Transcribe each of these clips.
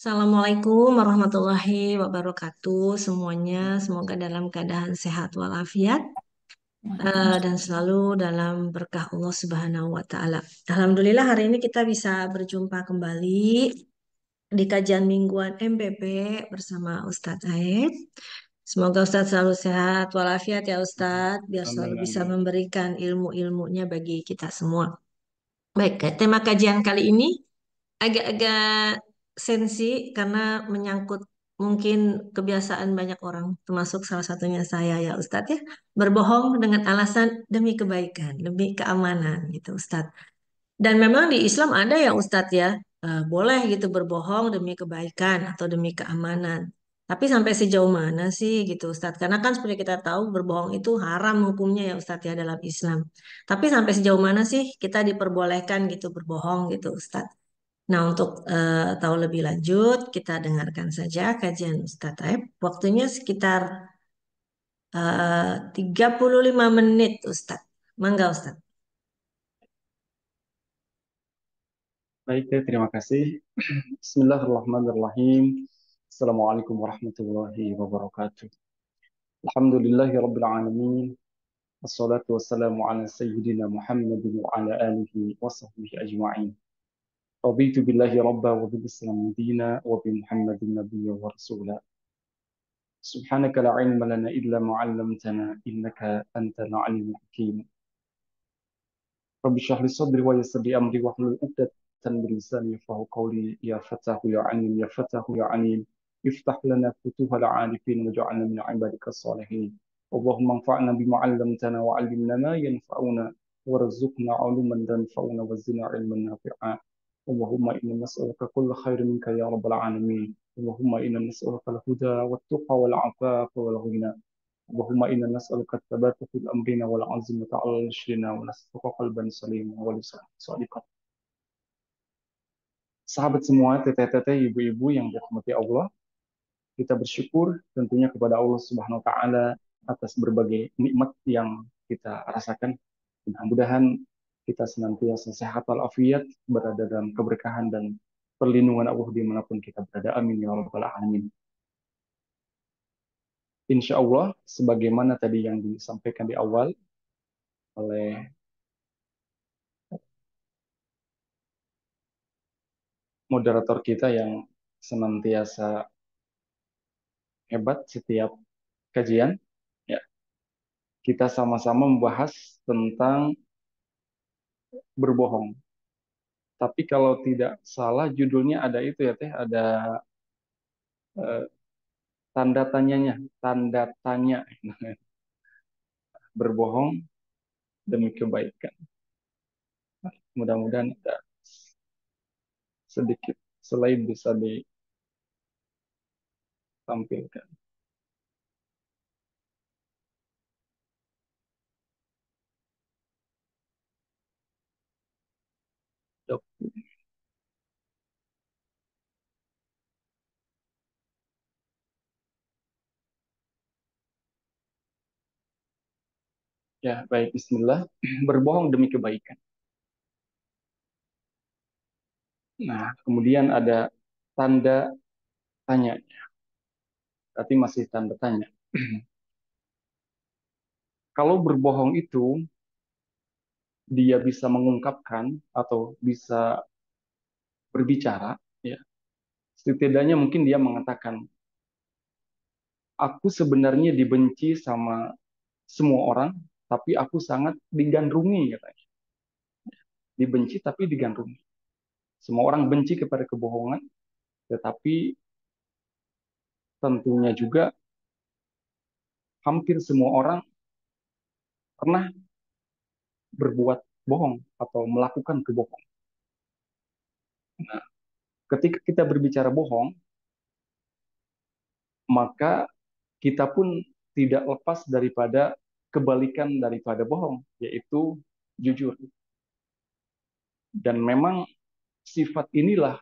Assalamualaikum warahmatullahi wabarakatuh semuanya. Semoga dalam keadaan sehat walafiat dan selalu dalam berkah Allah Subhanahu wa taala. Alhamdulillah hari ini kita bisa berjumpa kembali di kajian mingguan MPP bersama Ustadz Aib. Semoga Ustadz selalu sehat walafiat ya Ustadz, biar selalu Amin, bisa amin. memberikan ilmu-ilmunya bagi kita semua. Baik, tema kajian kali ini agak-agak sensi karena menyangkut mungkin kebiasaan banyak orang, termasuk salah satunya saya ya Ustadz ya, berbohong dengan alasan demi kebaikan, demi keamanan gitu Ustadz. Dan memang di Islam ada ya Ustadz ya, boleh gitu berbohong demi kebaikan atau demi keamanan. Tapi sampai sejauh mana sih gitu Ustadz? Karena kan seperti kita tahu berbohong itu haram hukumnya ya Ustadz ya dalam Islam. Tapi sampai sejauh mana sih kita diperbolehkan gitu berbohong gitu Ustadz? Nah, untuk tahu lebih lanjut, kita dengarkan saja kajian Ustadz Aib. Waktunya sekitar 35 menit, Ustadz. Mangga, Ustadz. Baik, terima kasih. Bismillahirrahmanirrahim. Assalamualaikum warahmatullahi wabarakatuh. Alhamdulillahi rabbil alamin. Wassalatu wassalamu ala sayyidina Muhammadin wa ala alihi wa sahbihi ajma'in. Raditu billahi rabba wa bil islam dina wa bi Muhammadin nabiyya wa rasula. Subhanaka la ilma lana illa ma 'allamtana innaka antal alimul hakim. رب اشرح لي صدري ويسر لي امري واحلل عقدة من لساني يفقهوا قولي يا فتاه يا عليم يا فتاه يا عليم افتح لنا فتوح العارفين واجعلنا من عبادك الصالحين اللهم انفعنا بما علمتنا وعلمنا ما ينفعنا وارزقنا علوما تنفعنا وزدنا علما نافعا اللهم انا نسالك كل خير منك يا رب العالمين اللهم انا نسالك الهدى والتقى والعفاف والغنى اللهم إنا نسألك الثبات في أمرنا والعزيمة على نشرنا ونسألك قلبا سليما ولسانا صادقا. Sahabat semua, teteh-teteh, ibu-ibu yang dirahmati Allah, kita bersyukur tentunya kepada Allah Subhanahu wa taala atas berbagai nikmat yang kita rasakan. Mudah-mudahan kita senantiasa sehat walafiat, berada dalam keberkahan dan perlindungan Allah dimanapun kita berada. Amin ya rabbal alamin. Insya Allah, sebagaimana tadi yang disampaikan di awal oleh moderator kita yang senantiasa hebat setiap kajian, ya, kita sama-sama membahas tentang berbohong. Tapi kalau tidak salah judulnya ada itu ya teh, ada eh, tanda tanyanya, tanda tanya berbohong demi kebaikan. Mudah-mudahan ada sedikit selain bisa ditampilkan. Dok. Ya, baik, bismillah. Berbohong demi kebaikan. Nah, kemudian ada tanda tanya, tapi masih tanda tanya. Kalau berbohong itu dia bisa mengungkapkan atau bisa berbicara, ya, setidaknya mungkin dia mengatakan, aku sebenarnya dibenci sama semua orang, tapi aku sangat digandrungi, katanya. Dibenci tapi digandrungi. Semua orang benci kepada kebohongan, tetapi tentunya juga hampir semua orang pernah berbuat bohong atau melakukan kebohongan. Nah, ketika kita berbicara bohong, maka kita pun tidak lepas daripada kebalikan daripada bohong, yaitu jujur. Dan memang sifat inilah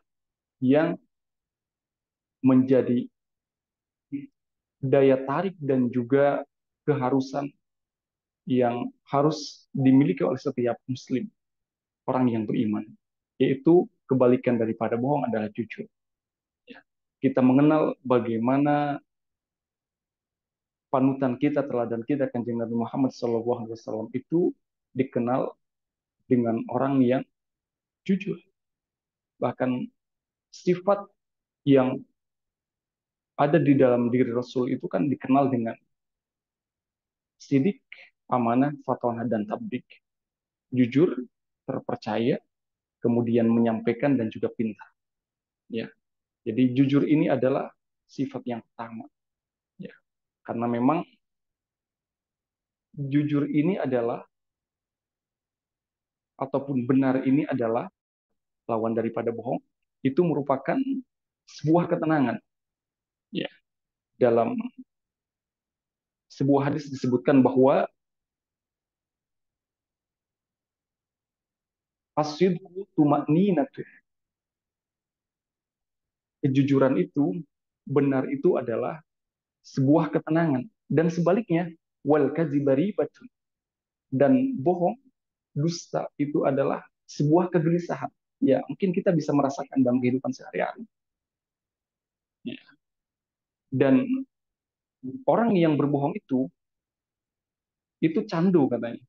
yang menjadi daya tarik dan juga keharusan yang harus dimiliki oleh setiap muslim, orang yang beriman, yaitu kebalikan daripada bohong adalah jujur. kita mengenal bagaimana panutan kita, teladan kita, Kanjeng Nabi Muhammad SAW itu dikenal dengan orang yang jujur. Bahkan sifat yang ada di dalam diri Rasul itu kan dikenal dengan sidik, amanah, fatonah, dan tabdik. Jujur, terpercaya, kemudian menyampaikan dan juga pintar. Ya, jadi jujur ini adalah sifat yang pertama. Ya, karena memang jujur ini adalah ataupun benar ini adalah lawan daripada bohong. Itu merupakan sebuah ketenangan. Ya, dalam sebuah hadis disebutkan bahwa asidku tumakninatu, kejujuran itu, benar itu adalah sebuah ketenangan. Dan sebaliknya, wal kadzibari batun, dan bohong, dusta itu adalah sebuah kegelisahan. Ya, mungkin kita bisa merasakan dalam kehidupan sehari-hari. Ya. Dan orang yang berbohong itu candu katanya.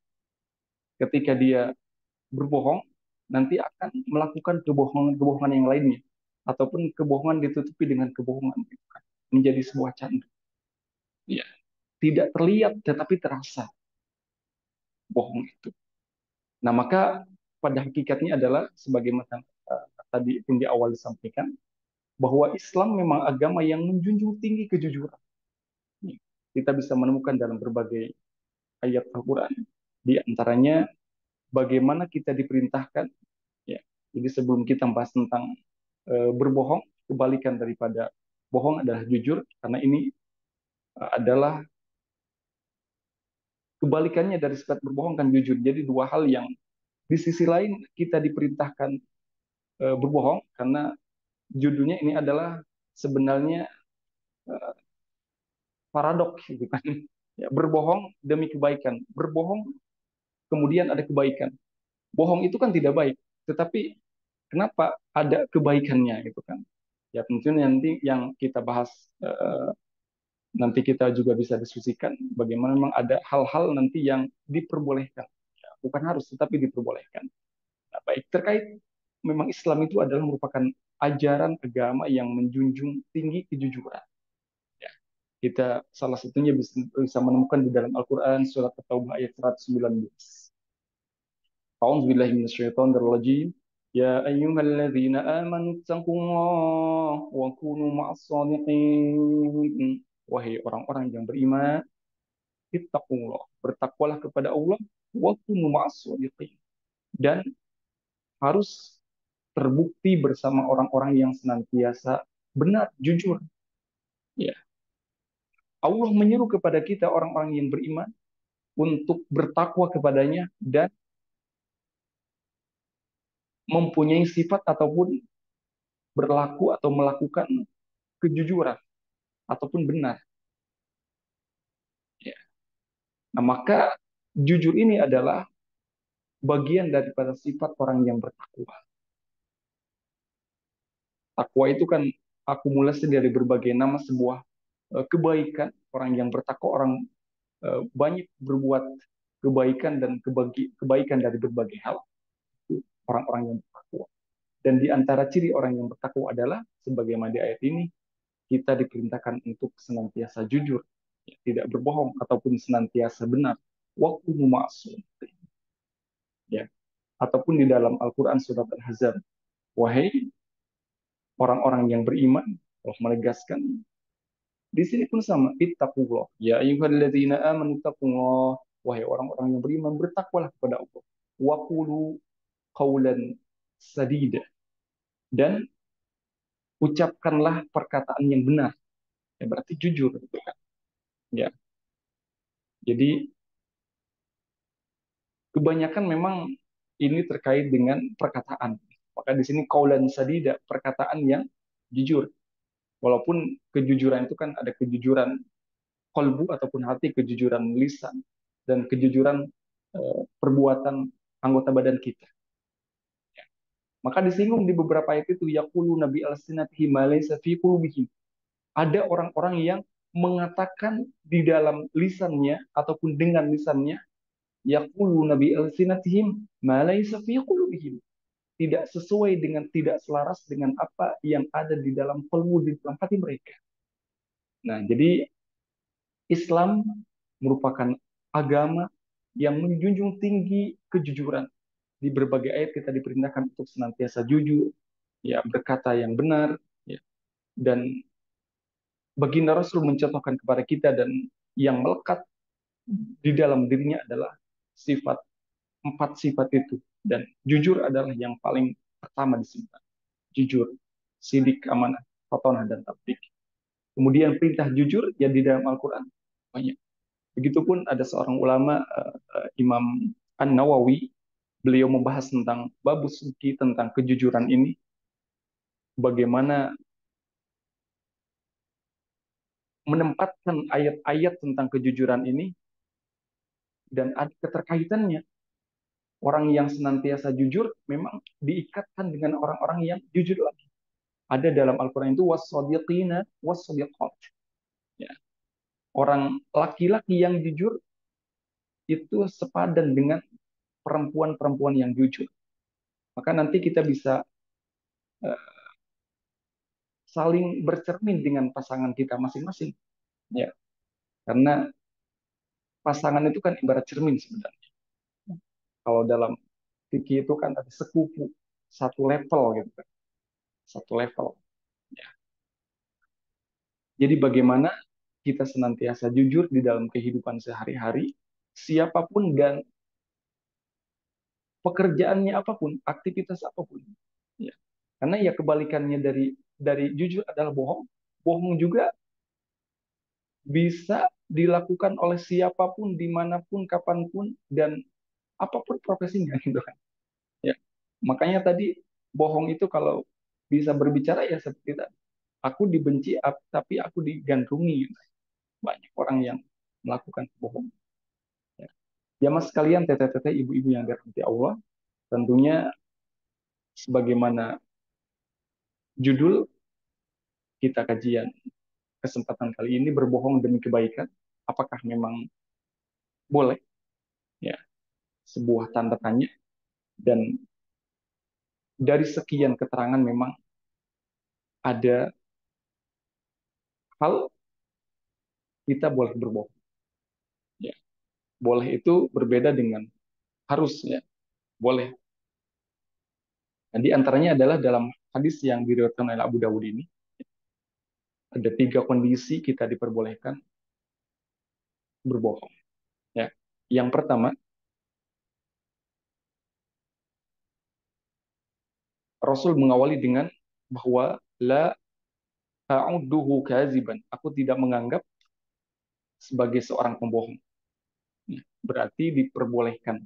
Ketika dia berbohong, nanti akan melakukan kebohongan-kebohongan yang lainnya. Ataupun kebohongan ditutupi dengan kebohongan. Menjadi sebuah candu. Ya. Tidak terlihat, tetapi terasa bohong itu. Nah, maka pada hakikatnya adalah sebagaimana tadi pun di awal disampaikan, bahwa Islam memang agama yang menjunjung tinggi kejujuran. Kita bisa menemukan dalam berbagai ayat Al-Quran. Di antaranya bagaimana kita diperintahkan. Ya. Jadi sebelum kita membahas tentang berbohong, kebalikan daripada bohong adalah jujur, karena ini adalah kebalikannya dari sifat berbohong kan jujur. Jadi dua hal yang di sisi lain kita diperintahkan berbohong karena judulnya ini adalah sebenarnya uh, paradok gitu kan. Ya, berbohong demi kebaikan. Berbohong kemudian ada kebaikan. Bohong itu kan tidak baik, tetapi kenapa ada kebaikannya gitu kan? Ya tentunya nanti yang kita bahas nanti kita juga bisa diskusikan bagaimana memang ada hal-hal nanti yang diperbolehkan. Ya, bukan harus tetapi diperbolehkan. Nah, baik terkait memang Islam itu adalah merupakan ajaran agama yang menjunjung tinggi kejujuran. Ya, kita salah satunya bisa menemukan di dalam Al-Quran surat At-Taubah ayat 119. أعوذ بالله من الشيطان الرجيم يا أيها الذين آمنوا اتقوا الله وكونوا مع الصادقين. Wahai orang-orang yang beriman, ittaqullah, bertakwalah kepada Allah, wa kunu ma'as shadiqin, dan harus terbukti bersama orang-orang yang senantiasa benar, jujur. Ya, Allah menyeru kepada kita orang-orang yang beriman untuk bertakwa kepadanya dan mempunyai sifat ataupun berlaku atau melakukan kejujuran ataupun benar. Ya. Nah, maka jujur ini adalah bagian daripada sifat orang yang bertakwa. Takwa itu kan akumulasi dari berbagai nama sebuah kebaikan. Orang yang bertakwa, orang banyak berbuat kebaikan dan kebaikan dari berbagai hal. Itu orang-orang yang bertakwa. Dan di antara ciri orang yang bertakwa adalah, sebagaimana di ayat ini, kita diperintahkan untuk senantiasa jujur, ya, tidak berbohong, ataupun senantiasa benar. Waktu ma'asum. Ya. Ataupun di dalam Al-Quran surat Al-Hazab, wahai orang-orang yang beriman, Allah menegaskan, di sini pun sama, ittaqullah, ya ayyuhalladzina amanu ittaqullah, wahai orang-orang yang beriman, bertakwalah kepada Allah. Wa qulu qawlan sadida, dan ucapkanlah perkataan yang benar. Ya, berarti jujur gitu kan. Ya. Jadi kebanyakan memang ini terkait dengan perkataan. Maka di sini qawlan sadida, perkataan yang jujur. Walaupun kejujuran itu kan ada kejujuran kolbu ataupun hati, kejujuran lisan, dan kejujuran perbuatan anggota badan kita. Maka disinggung di beberapa ayat itu, yaqulu nabi al-sinatihi ma laysa fi qulubihim. Ada orang-orang yang mengatakan di dalam lisannya ataupun dengan lisannya, yaqulu nabi al-sinatihim ma laysa fi qulubihim. Tidak sesuai dengan, tidak selaras dengan apa yang ada di dalam kalbu, di dalam hati mereka. Nah, jadi Islam merupakan agama yang menjunjung tinggi kejujuran. Di berbagai ayat kita diperintahkan untuk senantiasa jujur, ya berkata yang benar, ya. Dan baginda Rasul mencontohkan kepada kita dan yang melekat di dalam dirinya adalah sifat, empat sifat itu, dan jujur adalah yang paling pertama disimpan. Jujur, sidik, amanah, fatonah, dan tablik. Kemudian perintah jujur ya di dalam Al-Quran banyak. Begitupun ada seorang ulama, Imam An-Nawawi, beliau membahas tentang babus suci, tentang kejujuran ini, bagaimana menempatkan ayat-ayat tentang kejujuran ini, dan ada keterkaitannya. Orang yang senantiasa jujur memang diikatkan dengan orang-orang yang jujur lagi. Ada dalam Al-Quran itu was-sadiqina was-sadiqat. Ya. Orang laki-laki yang jujur itu sepadan dengan perempuan-perempuan yang jujur. Maka nanti kita bisa uh, saling bercermin dengan pasangan kita masing-masing. Ya. Karena pasangan itu kan ibarat cermin sebenarnya. Kalau dalam fikih itu kan ada sekufu, satu level gitu kan. Satu level. Ya. Jadi bagaimana kita senantiasa jujur di dalam kehidupan sehari-hari, siapapun dan pekerjaannya apapun, aktivitas apapun. Ya. Karena ya kebalikannya dari jujur adalah bohong. Bohong juga bisa dilakukan oleh siapapun, dimanapun, kapanpun, dan apapun profesinya gitu kan. Ya. Makanya tadi bohong itu kalau bisa berbicara ya seperti tadi. Aku dibenci tapi aku digandrungi. Banyak orang yang melakukan bohong. Ya. Ya mas sekalian, teteh-teteh, ibu-ibu yang dirahmati Allah, tentunya sebagaimana judul kita kajian kesempatan kali ini, berbohong demi kebaikan, apakah memang boleh? Ya, sebuah tanda tanya. Dan dari sekian keterangan memang ada hal kita boleh berbohong. Ya, boleh itu berbeda dengan harus, ya, boleh. Dan di antaranya adalah dalam hadis yang diriwayatkan oleh Abu Dawud ini, ada tiga kondisi kita diperbolehkan berbohong. Ya, yang pertama, Rasul mengawali dengan bahwa la a'udduhu kaziban. Aku tidak menganggap sebagai seorang pembohong. Ya, berarti diperbolehkan,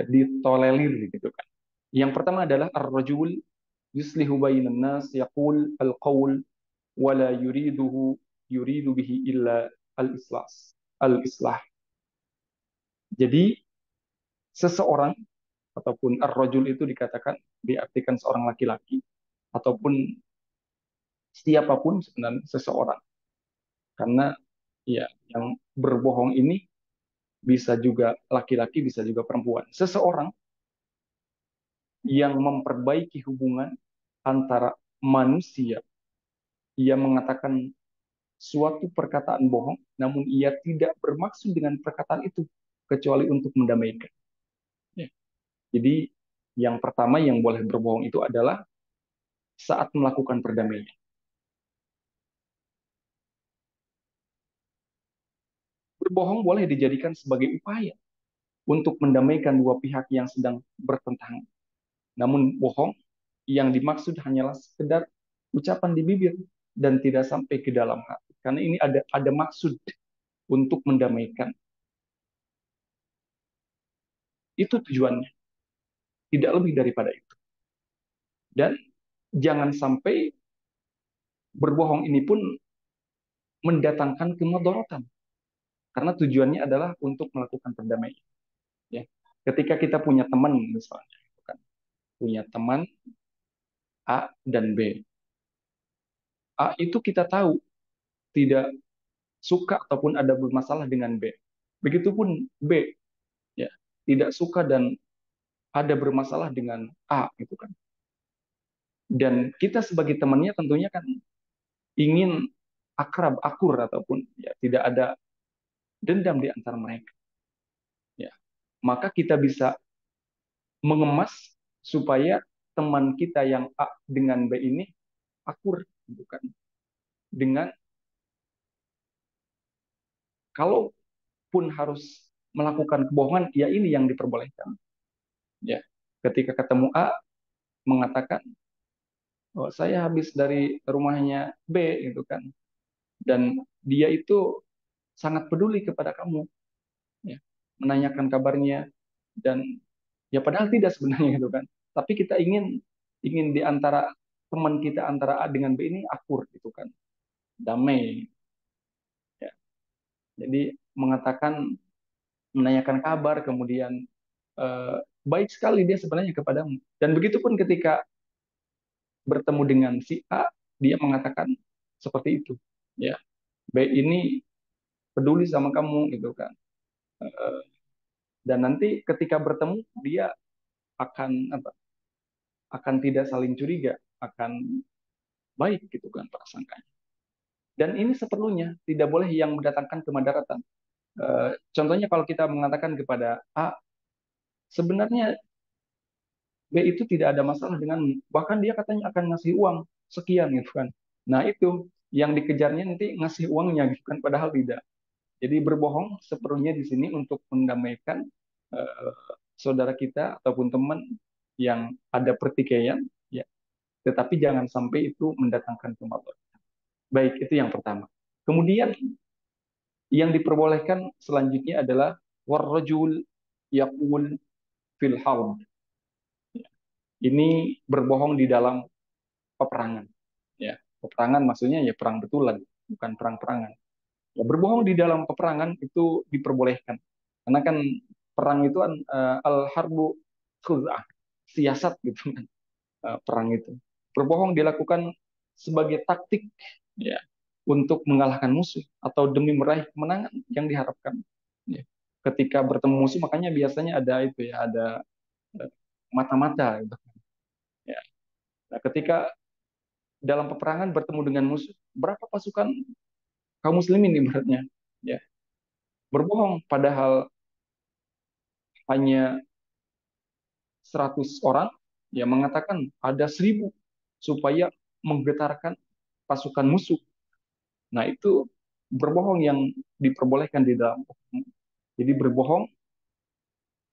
ditolerir gitu kan. Yang pertama adalah ar-rajul yuslihu bainan nas yaqul al-qaul wa la yuridu bihi illa al-islah. Jadi seseorang ataupun ar-rajul itu dikatakan diartikan seorang laki-laki ataupun siapapun sebenarnya seseorang, karena ya yang berbohong ini bisa juga laki-laki, bisa juga perempuan. Seseorang yang memperbaiki hubungan antara manusia, ia mengatakan suatu perkataan bohong, namun ia tidak bermaksud dengan perkataan itu kecuali untuk mendamaikan. Ya. Jadi yang pertama yang boleh berbohong itu adalah saat melakukan perdamaian. Berbohong boleh dijadikan sebagai upaya untuk mendamaikan dua pihak yang sedang bertentangan. Namun bohong yang dimaksud hanyalah sekedar ucapan di bibir dan tidak sampai ke dalam hati. Karena ini ada maksud untuk mendamaikan. Itu tujuannya, tidak lebih daripada itu. Dan jangan sampai berbohong ini pun mendatangkan kemudaratan. Karena tujuannya adalah untuk melakukan perdamaian. Ya. Ketika kita punya teman misalnya, punya teman A dan B. A itu kita tahu tidak suka ataupun ada bermasalah dengan B. Begitupun B, ya, tidak suka dan ada bermasalah dengan A gitu kan. Dan kita sebagai temannya tentunya kan ingin akrab, akur ataupun ya tidak ada dendam di antara mereka. Ya, maka kita bisa mengemas supaya teman kita yang A dengan B ini akur, bukan dengan kalaupun harus melakukan kebohongan, ya ini yang diperbolehkan. Ya, ketika ketemu A mengatakan, oh, saya habis dari rumahnya B gitu kan, dan dia itu sangat peduli kepada kamu, ya, menanyakan kabarnya dan ya padahal tidak sebenarnya gitu kan, tapi kita ingin ingin di antara teman kita antara A dengan B ini akur gitu kan, damai, ya. Jadi mengatakan menanyakan kabar kemudian baik sekali dia sebenarnya kepadamu, dan begitu pun ketika bertemu dengan si A dia mengatakan seperti itu, ya, B ini peduli sama kamu gitu kan. Eh, dan nanti ketika bertemu dia akan apa, akan tidak saling curiga, akan baik gitu kan prasangkanya. Dan ini seperlunya, tidak boleh yang mendatangkan kemadaratan. Contohnya kalau kita mengatakan kepada A, sebenarnya B itu tidak ada masalah dengan, bahkan dia katanya akan ngasih uang sekian gitu kan. Nah itu yang dikejarnya nanti ngasih uangnya gitu kan, padahal tidak. Jadi berbohong seperlunya di sini untuk mendamaikan uh, saudara kita ataupun teman yang ada pertikaian, ya. Tetapi jangan sampai itu mendatangkan kemaluan. Baik, itu yang pertama. Kemudian yang diperbolehkan selanjutnya adalah warrajul yaqul fil harb. Ini berbohong di dalam peperangan. Ya, peperangan maksudnya ya perang betulan, bukan perang-perangan. Ya, berbohong di dalam peperangan itu diperbolehkan. Karena kan perang itu kan al-harbu khuz'ah, siasat gitu kan, perang itu. Berbohong dilakukan sebagai taktik, ya, untuk mengalahkan musuh atau demi meraih kemenangan yang diharapkan. Ya. Ketika bertemu musuh makanya biasanya ada itu ya, ada eh, mata-mata gitu. Ya. Nah, ketika dalam peperangan bertemu dengan musuh, berapa pasukan kaum muslimin ibaratnya, ya, berbohong padahal hanya 100 orang, ya, mengatakan ada 1.000 supaya menggetarkan pasukan musuh. Nah, itu berbohong yang diperbolehkan di dalam. Jadi berbohong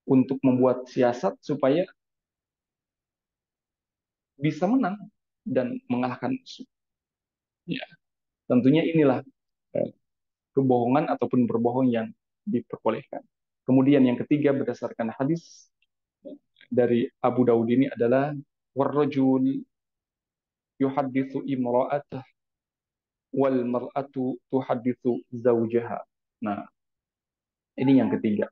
untuk membuat siasat supaya bisa menang dan mengalahkan musuh. Ya, tentunya inilah eh, kebohongan ataupun berbohong yang diperbolehkan. Kemudian yang ketiga berdasarkan hadis dari Abu Daud ini adalah warrajul yuhaditsu imra'atah wal mar'atu tuhaditsu zaujaha. Nah, ini yang ketiga.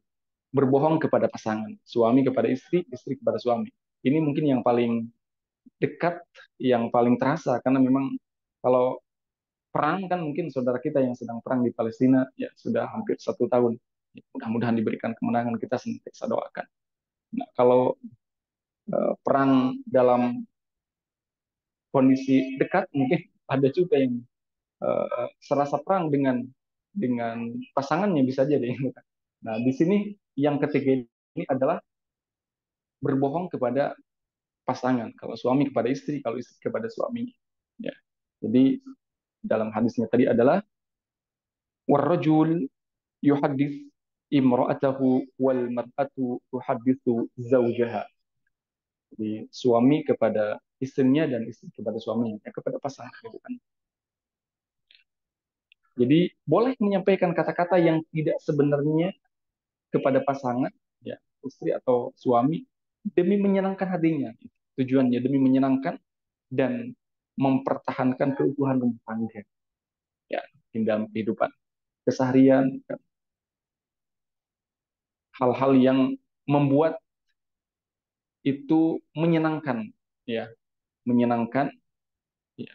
Berbohong kepada pasangan, suami kepada istri, istri kepada suami. Ini mungkin yang paling dekat, yang paling terasa karena memang kalau perang kan mungkin saudara kita yang sedang perang di Palestina ya sudah hampir 1 tahun. Ya, mudah-mudahan diberikan kemenangan, kita senantiasa doakan. Nah, kalau perang dalam kondisi dekat mungkin ada juga yang serasa perang dengan pasangannya bisa jadi. Nah, di sini yang ketiga ini adalah berbohong kepada pasangan. Kalau suami kepada istri, kalau istri kepada suami. Ya. Jadi dalam hadisnya tadi adalah warrajul yuhaddits imra'atahu wal mar'atu tuhadditsu zaujaha. Jadi suami kepada istrinya dan istri kepada suaminya, ya, kepada pasangan gitu kan. Jadi boleh menyampaikan kata-kata yang tidak sebenarnya kepada pasangan, ya, istri atau suami demi menyenangkan hatinya. Tujuannya demi menyenangkan dan mempertahankan keutuhan rumah tangga, ya, dalam kehidupan keseharian, hal-hal yang membuat itu menyenangkan, ya, menyenangkan, ya,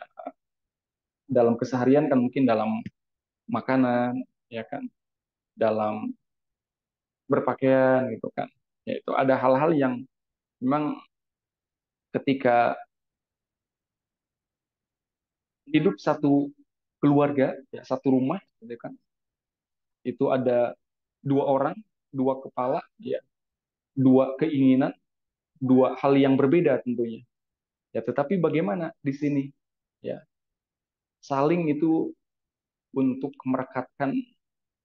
dalam keseharian kan mungkin dalam makanan, ya kan, dalam berpakaian gitu kan. Ya, itu ada hal-hal yang memang ketika hidup satu keluarga, ya, satu rumah, gitu kan, itu ada dua orang, dua kepala, ya, dua keinginan, dua hal yang berbeda tentunya. Ya, tetapi bagaimana di sini? Ya, saling itu untuk merekatkan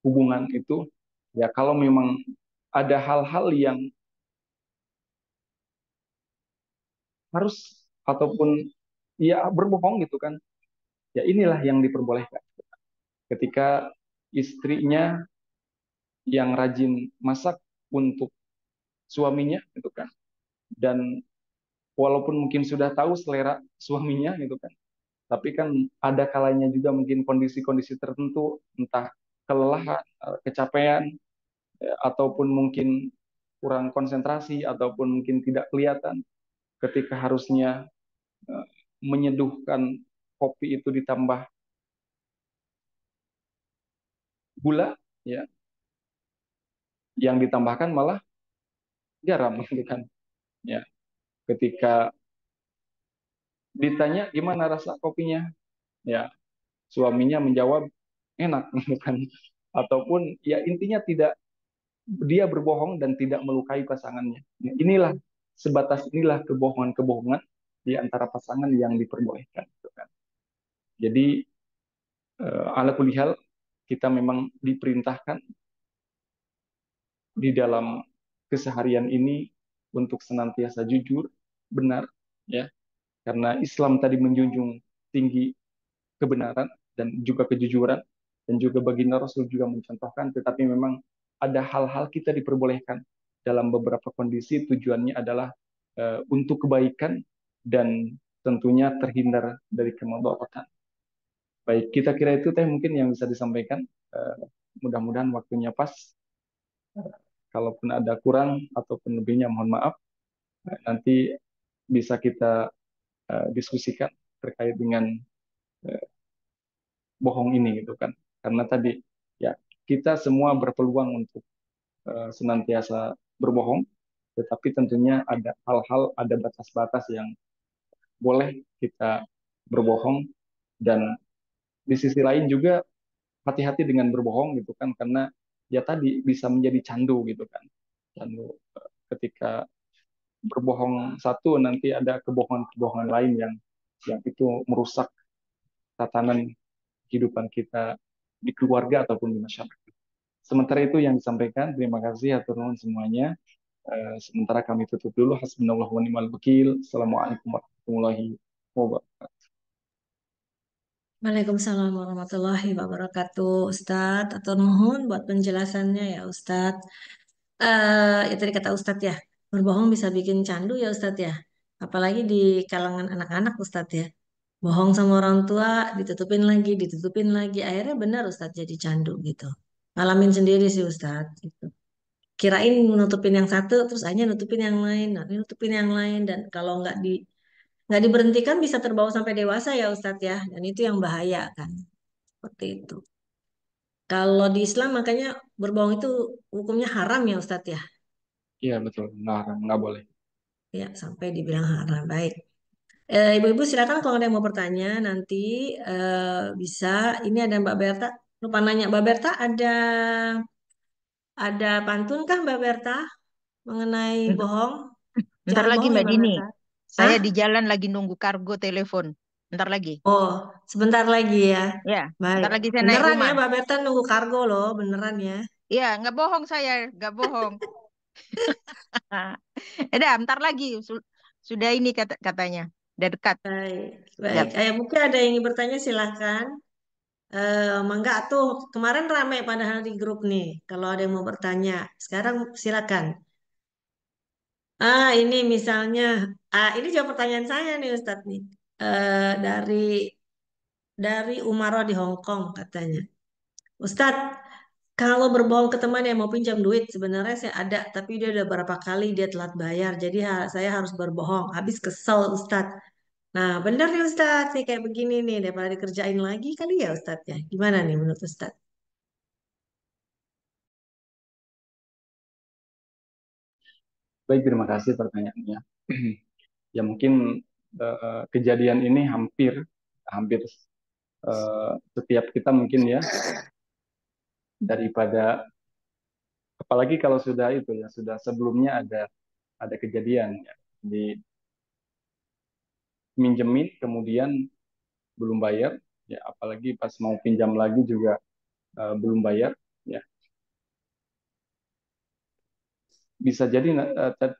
hubungan itu, ya kalau memang ada hal-hal yang harus ataupun ya berbohong gitu kan, ya inilah yang diperbolehkan. Ketika istrinya yang rajin masak untuk suaminya gitu kan, dan walaupun mungkin sudah tahu selera suaminya gitu kan, tapi kan ada kalanya juga mungkin kondisi-kondisi tertentu, entah kelelahan, kecapean, ataupun mungkin kurang konsentrasi, ataupun mungkin tidak kelihatan ketika harusnya eh, menyeduhkan kopi itu ditambah gula, ya, yang ditambahkan malah garam gitu kan. Ya, ketika ditanya gimana rasa kopinya, ya suaminya menjawab enak gitu kan. Ataupun ya intinya tidak, dia berbohong dan tidak melukai pasangannya. Ya, inilah sebatas inilah kebohongan-kebohongan di antara pasangan yang diperbolehkan gitu kan. Jadi ala kulihal kita memang diperintahkan di dalam keseharian ini untuk senantiasa jujur, benar, ya, karena Islam tadi menjunjung tinggi kebenaran dan juga kejujuran, dan juga baginda Rasul juga mencontohkan, tetapi memang ada hal-hal kita diperbolehkan dalam beberapa kondisi, tujuannya adalah untuk kebaikan dan tentunya terhindar dari kemadaratan. Baik, kita kira itu teh mungkin yang bisa disampaikan. Eh, Mudah-mudahan waktunya pas. Kalaupun ada kurang ataupun lebihnya mohon maaf. Nanti bisa kita diskusikan terkait dengan eh, bohong ini gitu kan. Karena tadi ya kita semua berpeluang untuk senantiasa berbohong, tetapi tentunya ada hal-hal, ada batas-batas yang boleh kita berbohong, dan di sisi lain juga hati-hati dengan berbohong gitu kan, karena ya tadi bisa menjadi candu gitu kan. Candu ketika berbohong satu nanti ada kebohongan-kebohongan lain yang itu merusak tatanan kehidupan kita di keluarga ataupun di masyarakat. Sementara itu yang disampaikan, terima kasih atur nuhun semuanya. Sementara kami tutup dulu. Hasbunallah wa ni'mal wakil. Assalamualaikum warahmatullahi wabarakatuh. Waalaikumsalam warahmatullahi wabarakatuh, Ustadz. Atau nuhun buat penjelasannya ya, Ustadz. Ya tadi kata Ustadz ya, berbohong bisa bikin candu ya Ustadz ya. Apalagi di kalangan anak-anak Ustadz ya. Bohong sama orang tua, ditutupin lagi. Akhirnya benar Ustadz jadi candu gitu. Ngalamin sendiri sih Ustadz. Gitu. Kirain nutupin yang satu, terus akhirnya nutupin yang lain, nanti nutupin yang lain. Dan kalau nggak diberhentikan bisa terbawa sampai dewasa ya Ustadz ya. Dan itu yang bahaya kan. Seperti itu. Kalau di Islam makanya berbohong itu hukumnya haram ya Ustadz ya. Iya betul, nggak boleh. Ya, sampai dibilang haram. Baik. Ibu-ibu silakan kalau ada yang mau bertanya nanti bisa. Ini ada Mbak Berta. Lupa nanya Mbak Berta ada pantun kah Mbak Berta mengenai Ent- bohong? Ntar Jangan lagi bohong ya Mbak Mbak Dini. Berta. Hah? Saya di jalan lagi nunggu kargo telepon. Ntar lagi. Oh, sebentar lagi ya. Ya, Baik. ntar lagi saya naik Beneran ya rumah. Mbak Berta nunggu kargo loh, beneran ya. Ya, nggak bohong saya, nggak bohong. Udah, ntar lagi. Sudah ini katanya. Udah dekat. Baik, baik. Yap. Mungkin ada yang ingin bertanya silahkan. Mangga tuh kemarin rame padahal di grup nih. Kalau ada yang mau bertanya, sekarang silakan. Ini misalnya, ini jawab pertanyaan saya nih Ustadz nih. Dari Umaro di Hong Kong katanya. Ustadz, Kalau berbohong ke teman yang mau pinjam duit, sebenarnya saya ada, tapi dia udah berapa kali dia telat bayar, jadi saya harus berbohong. Habis kesel Ustadz. Nah, bener nih Ustadz, nih kayak begini nih, daripada dikerjain lagi kali ya Ustadz ya. Gimana nih menurut Ustadz? Baik, terima kasih pertanyaannya. Ya mungkin kejadian ini hampir hampir setiap kita mungkin ya, daripada apalagi kalau sudah itu ya, sudah sebelumnya ada kejadian ya, diminjemin kemudian belum bayar, ya apalagi pas mau pinjam lagi juga belum bayar, ya bisa jadi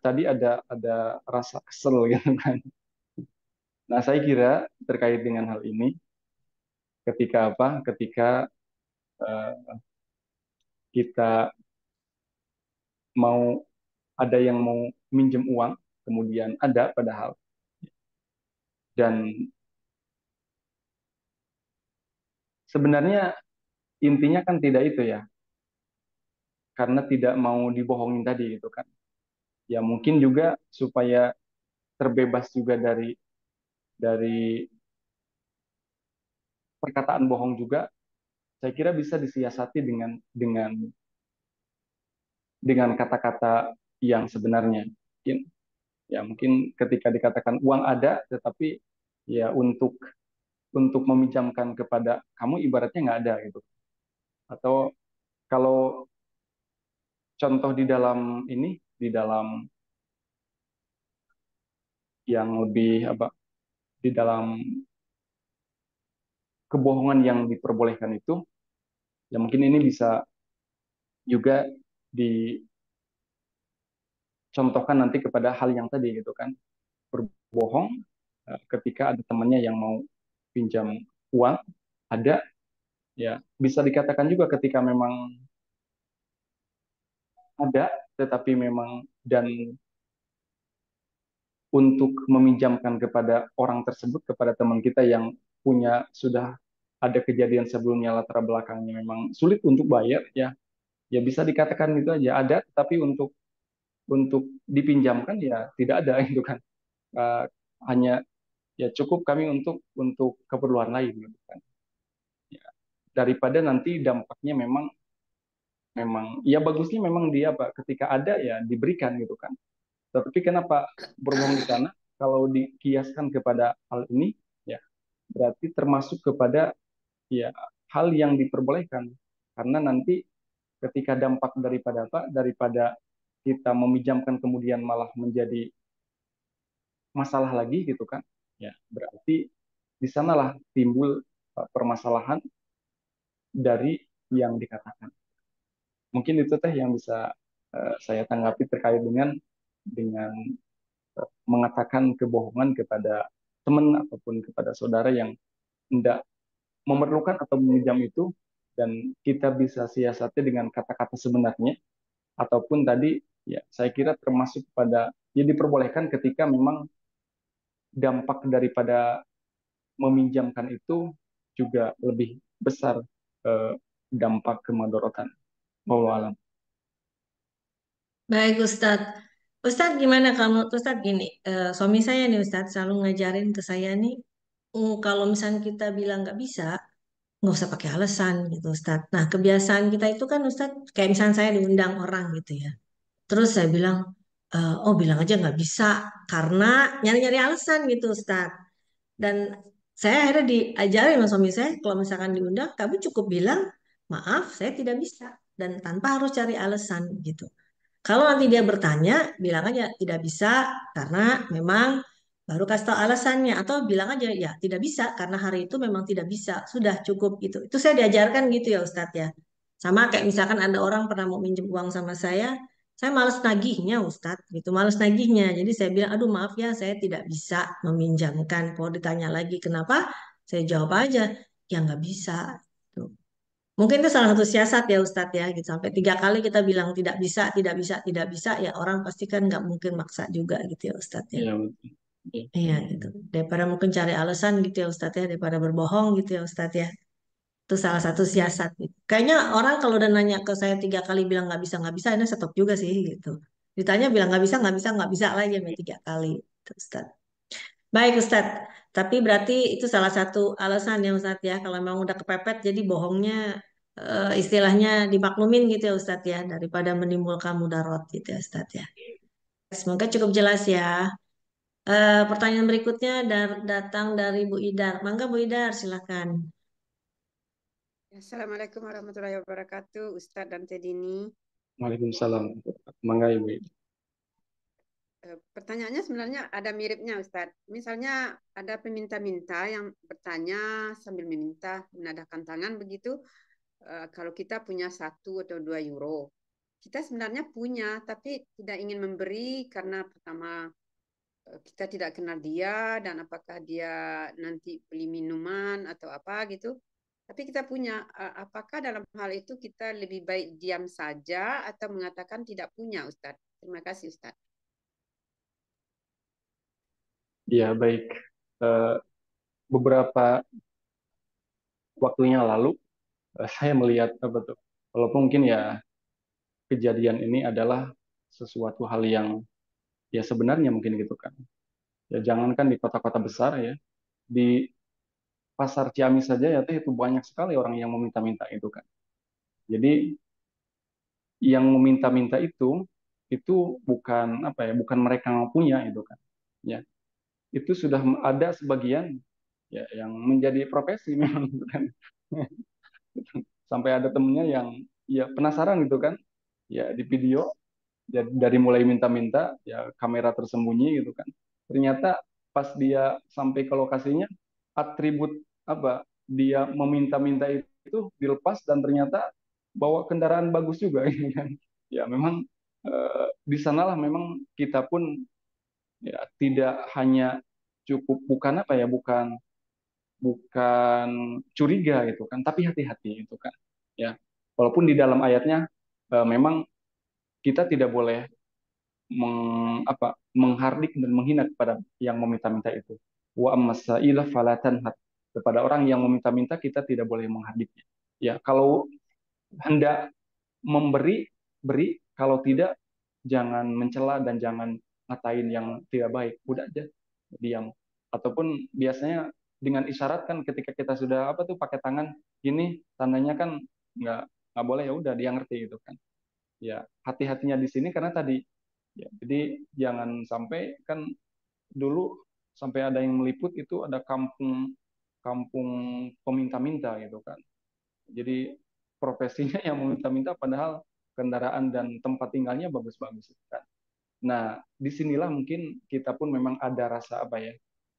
tadi ada rasa kesel gitu kan. Nah, saya kira terkait dengan hal ini, ketika apa? Ketika eh, kita mau ada yang mau minjem uang, kemudian ada padahal, dan sebenarnya intinya kan tidak itu ya, karena tidak mau dibohongin tadi itu kan. Ya mungkin juga supaya terbebas juga dari perkataan bohong juga, saya kira bisa disiasati dengan kata-kata yang sebenarnya. Mungkin ya mungkin ketika dikatakan uang ada, tetapi ya untuk meminjamkan kepada kamu ibaratnya nggak ada gitu. Atau kalau contoh di dalam ini, di dalam yang lebih apa, di dalam kebohongan yang diperbolehkan itu, ya mungkin ini bisa juga dicontohkan nanti kepada hal yang tadi gitu kan, berbohong ketika ada temannya yang mau pinjam uang, ada, ya bisa dikatakan juga ketika memang ada, tetapi memang dan untuk meminjamkan kepada orang tersebut, kepada teman kita yang punya sudah ada kejadian sebelumnya latar belakangnya memang sulit untuk bayar, ya ya bisa dikatakan itu aja ada, tapi untuk dipinjamkan ya tidak ada itu kan. Eh, hanya ya cukup kami untuk keperluan lain gitu kan. Ya, daripada nanti dampaknya memang memang ya bagusnya memang dia apa ketika ada ya diberikan gitu kan. Tetapi kenapa berbohong di sana? Kalau dikiaskan kepada hal ini, ya berarti termasuk kepada ya hal yang diperbolehkan. Karena nanti ketika dampak daripada apa? Daripada kita meminjamkan kemudian malah menjadi masalah lagi gitu kan? Ya berarti di sanalah timbul permasalahan dari yang dikatakan. Mungkin itu teh yang bisa saya tanggapi terkait dengan mengatakan kebohongan kepada teman ataupun kepada saudara yang tidak memerlukan atau meminjam itu, dan kita bisa siasati dengan kata-kata sebenarnya ataupun tadi ya saya kira termasuk pada ya diperbolehkan ketika memang dampak daripada meminjamkan itu juga lebih besar dampak kemadorotan. Wallahu alam. Baik Ustadz. Ustadz gimana kamu? Ustadz gini, suami saya nih Ustadz selalu ngajarin ke saya nih, kalau misalnya kita bilang nggak bisa, nggak usah pakai alasan gitu Ustadz. Nah kebiasaan kita itu kan Ustadz, kayak misalnya saya diundang orang gitu ya. Terus saya bilang, oh bilang aja nggak bisa, karena nyari-nyari alasan gitu Ustadz. Dan saya akhirnya diajarin sama suami saya, kalau misalkan diundang, kamu cukup bilang, maaf saya tidak bisa. Dan tanpa harus cari alasan gitu. Kalau nanti dia bertanya, bilang aja tidak bisa karena memang baru kasih tahu alasannya, atau bilang aja ya tidak bisa karena hari itu memang tidak bisa. Sudah cukup gitu. Itu saya diajarkan gitu ya Ustadz ya. Sama kayak misalkan ada orang pernah mau minjem uang sama saya males nagihnya Ustadz gitu, males nagihnya. Jadi saya bilang, aduh maaf ya saya tidak bisa meminjamkan. Kalau ditanya lagi kenapa, saya jawab aja ya nggak bisa. Tuh. Mungkin itu salah satu siasat ya Ustadz ya, gitu. Sampai 3 kali kita bilang tidak bisa, tidak bisa, tidak bisa, ya orang pasti kan nggak mungkin maksa juga gitu ya Ustadz ya. Ya, betul. Ya. Iya gitu. Daripada mungkin cari alasan gitu ya Ustadz ya, daripada berbohong gitu ya Ustadz ya. Itu salah satu siasat gitu. Kayaknya orang kalau udah nanya ke saya 3 kali bilang nggak bisa, ini stop juga sih gitu. Ditanya bilang nggak bisa lagi sampai 3 kali. Gitu, Ustaz. Baik Ustaz, tapi berarti itu salah satu alasan ya Ustaz ya, kalau memang udah kepepet jadi bohongnya istilahnya dimaklumin gitu ya Ustaz ya, daripada menimbulkan mudarat gitu ya Ustaz ya. Semoga cukup jelas ya. Pertanyaan berikutnya datang dari Bu Idar. Mangga Bu Idar, silakan. Assalamualaikum warahmatullahi wabarakatuh, Ustadz dan Tedini. Waalaikumsalam. Mangga Ibu. Pertanyaannya sebenarnya ada miripnya, Ustadz. Misalnya ada peminta-minta yang bertanya sambil meminta, menadahkan tangan begitu. Kalau kita punya 1 atau 2 euro, kita sebenarnya punya, tapi tidak ingin memberi karena pertama kita tidak kenal dia dan apakah dia nanti beli minuman atau apa gitu. Tapi kita punya, apakah dalam hal itu kita lebih baik diam saja atau mengatakan tidak punya, Ustadz? Terima kasih, Ustadz. Ya, baik. Beberapa waktunya lalu saya melihat apa tuh, walaupun mungkin ya kejadian ini adalah sesuatu hal yang ya sebenarnya mungkin gitu kan. Ya jangankan di kota-kota besar ya, di pasar Ciamis saja ya teh itu banyak sekali orang yang meminta-minta itu kan. Jadi yang meminta-minta itu bukan apa ya, bukan mereka yang punya itu kan. Ya, itu sudah ada sebagian ya yang menjadi profesi memang gitu kan. Sampai ada temennya yang ya penasaran gitu kan. Ya di video ya, dari mulai minta-minta ya kamera tersembunyi gitu kan. Ternyata pas dia sampai ke lokasinya atribut apa dia meminta-minta itu dilepas dan ternyata bawa kendaraan bagus juga gitu kan. Ya memang di sanalah memang kita pun ya tidak hanya cukup bukan apa ya bukan bukan curiga gitu kan tapi hati-hati itu kan ya walaupun di dalam ayatnya memang kita tidak boleh menghardik dan menghina kepada yang meminta-minta itu. Wa ammasaila falatan kepada orang yang meminta-minta kita tidak boleh menghardiknya. Ya, kalau hendak memberi, beri, kalau tidak jangan mencela dan jangan ngatain yang tidak baik. Udah aja diam. Ataupun biasanya dengan isyarat kan ketika kita sudah apa tuh pakai tangan gini tandanya kan nggak boleh ya udah dia ngerti itu kan. Ya, hati-hatinya di sini karena tadi ya, jadi jangan sampai kan dulu sampai ada yang meliput itu ada kampung kampung peminta-minta gitu kan. Jadi profesinya yang meminta-minta padahal kendaraan dan tempat tinggalnya bagus-bagus gitu kan. Nah, disinilah mungkin kita pun memang ada rasa apa ya,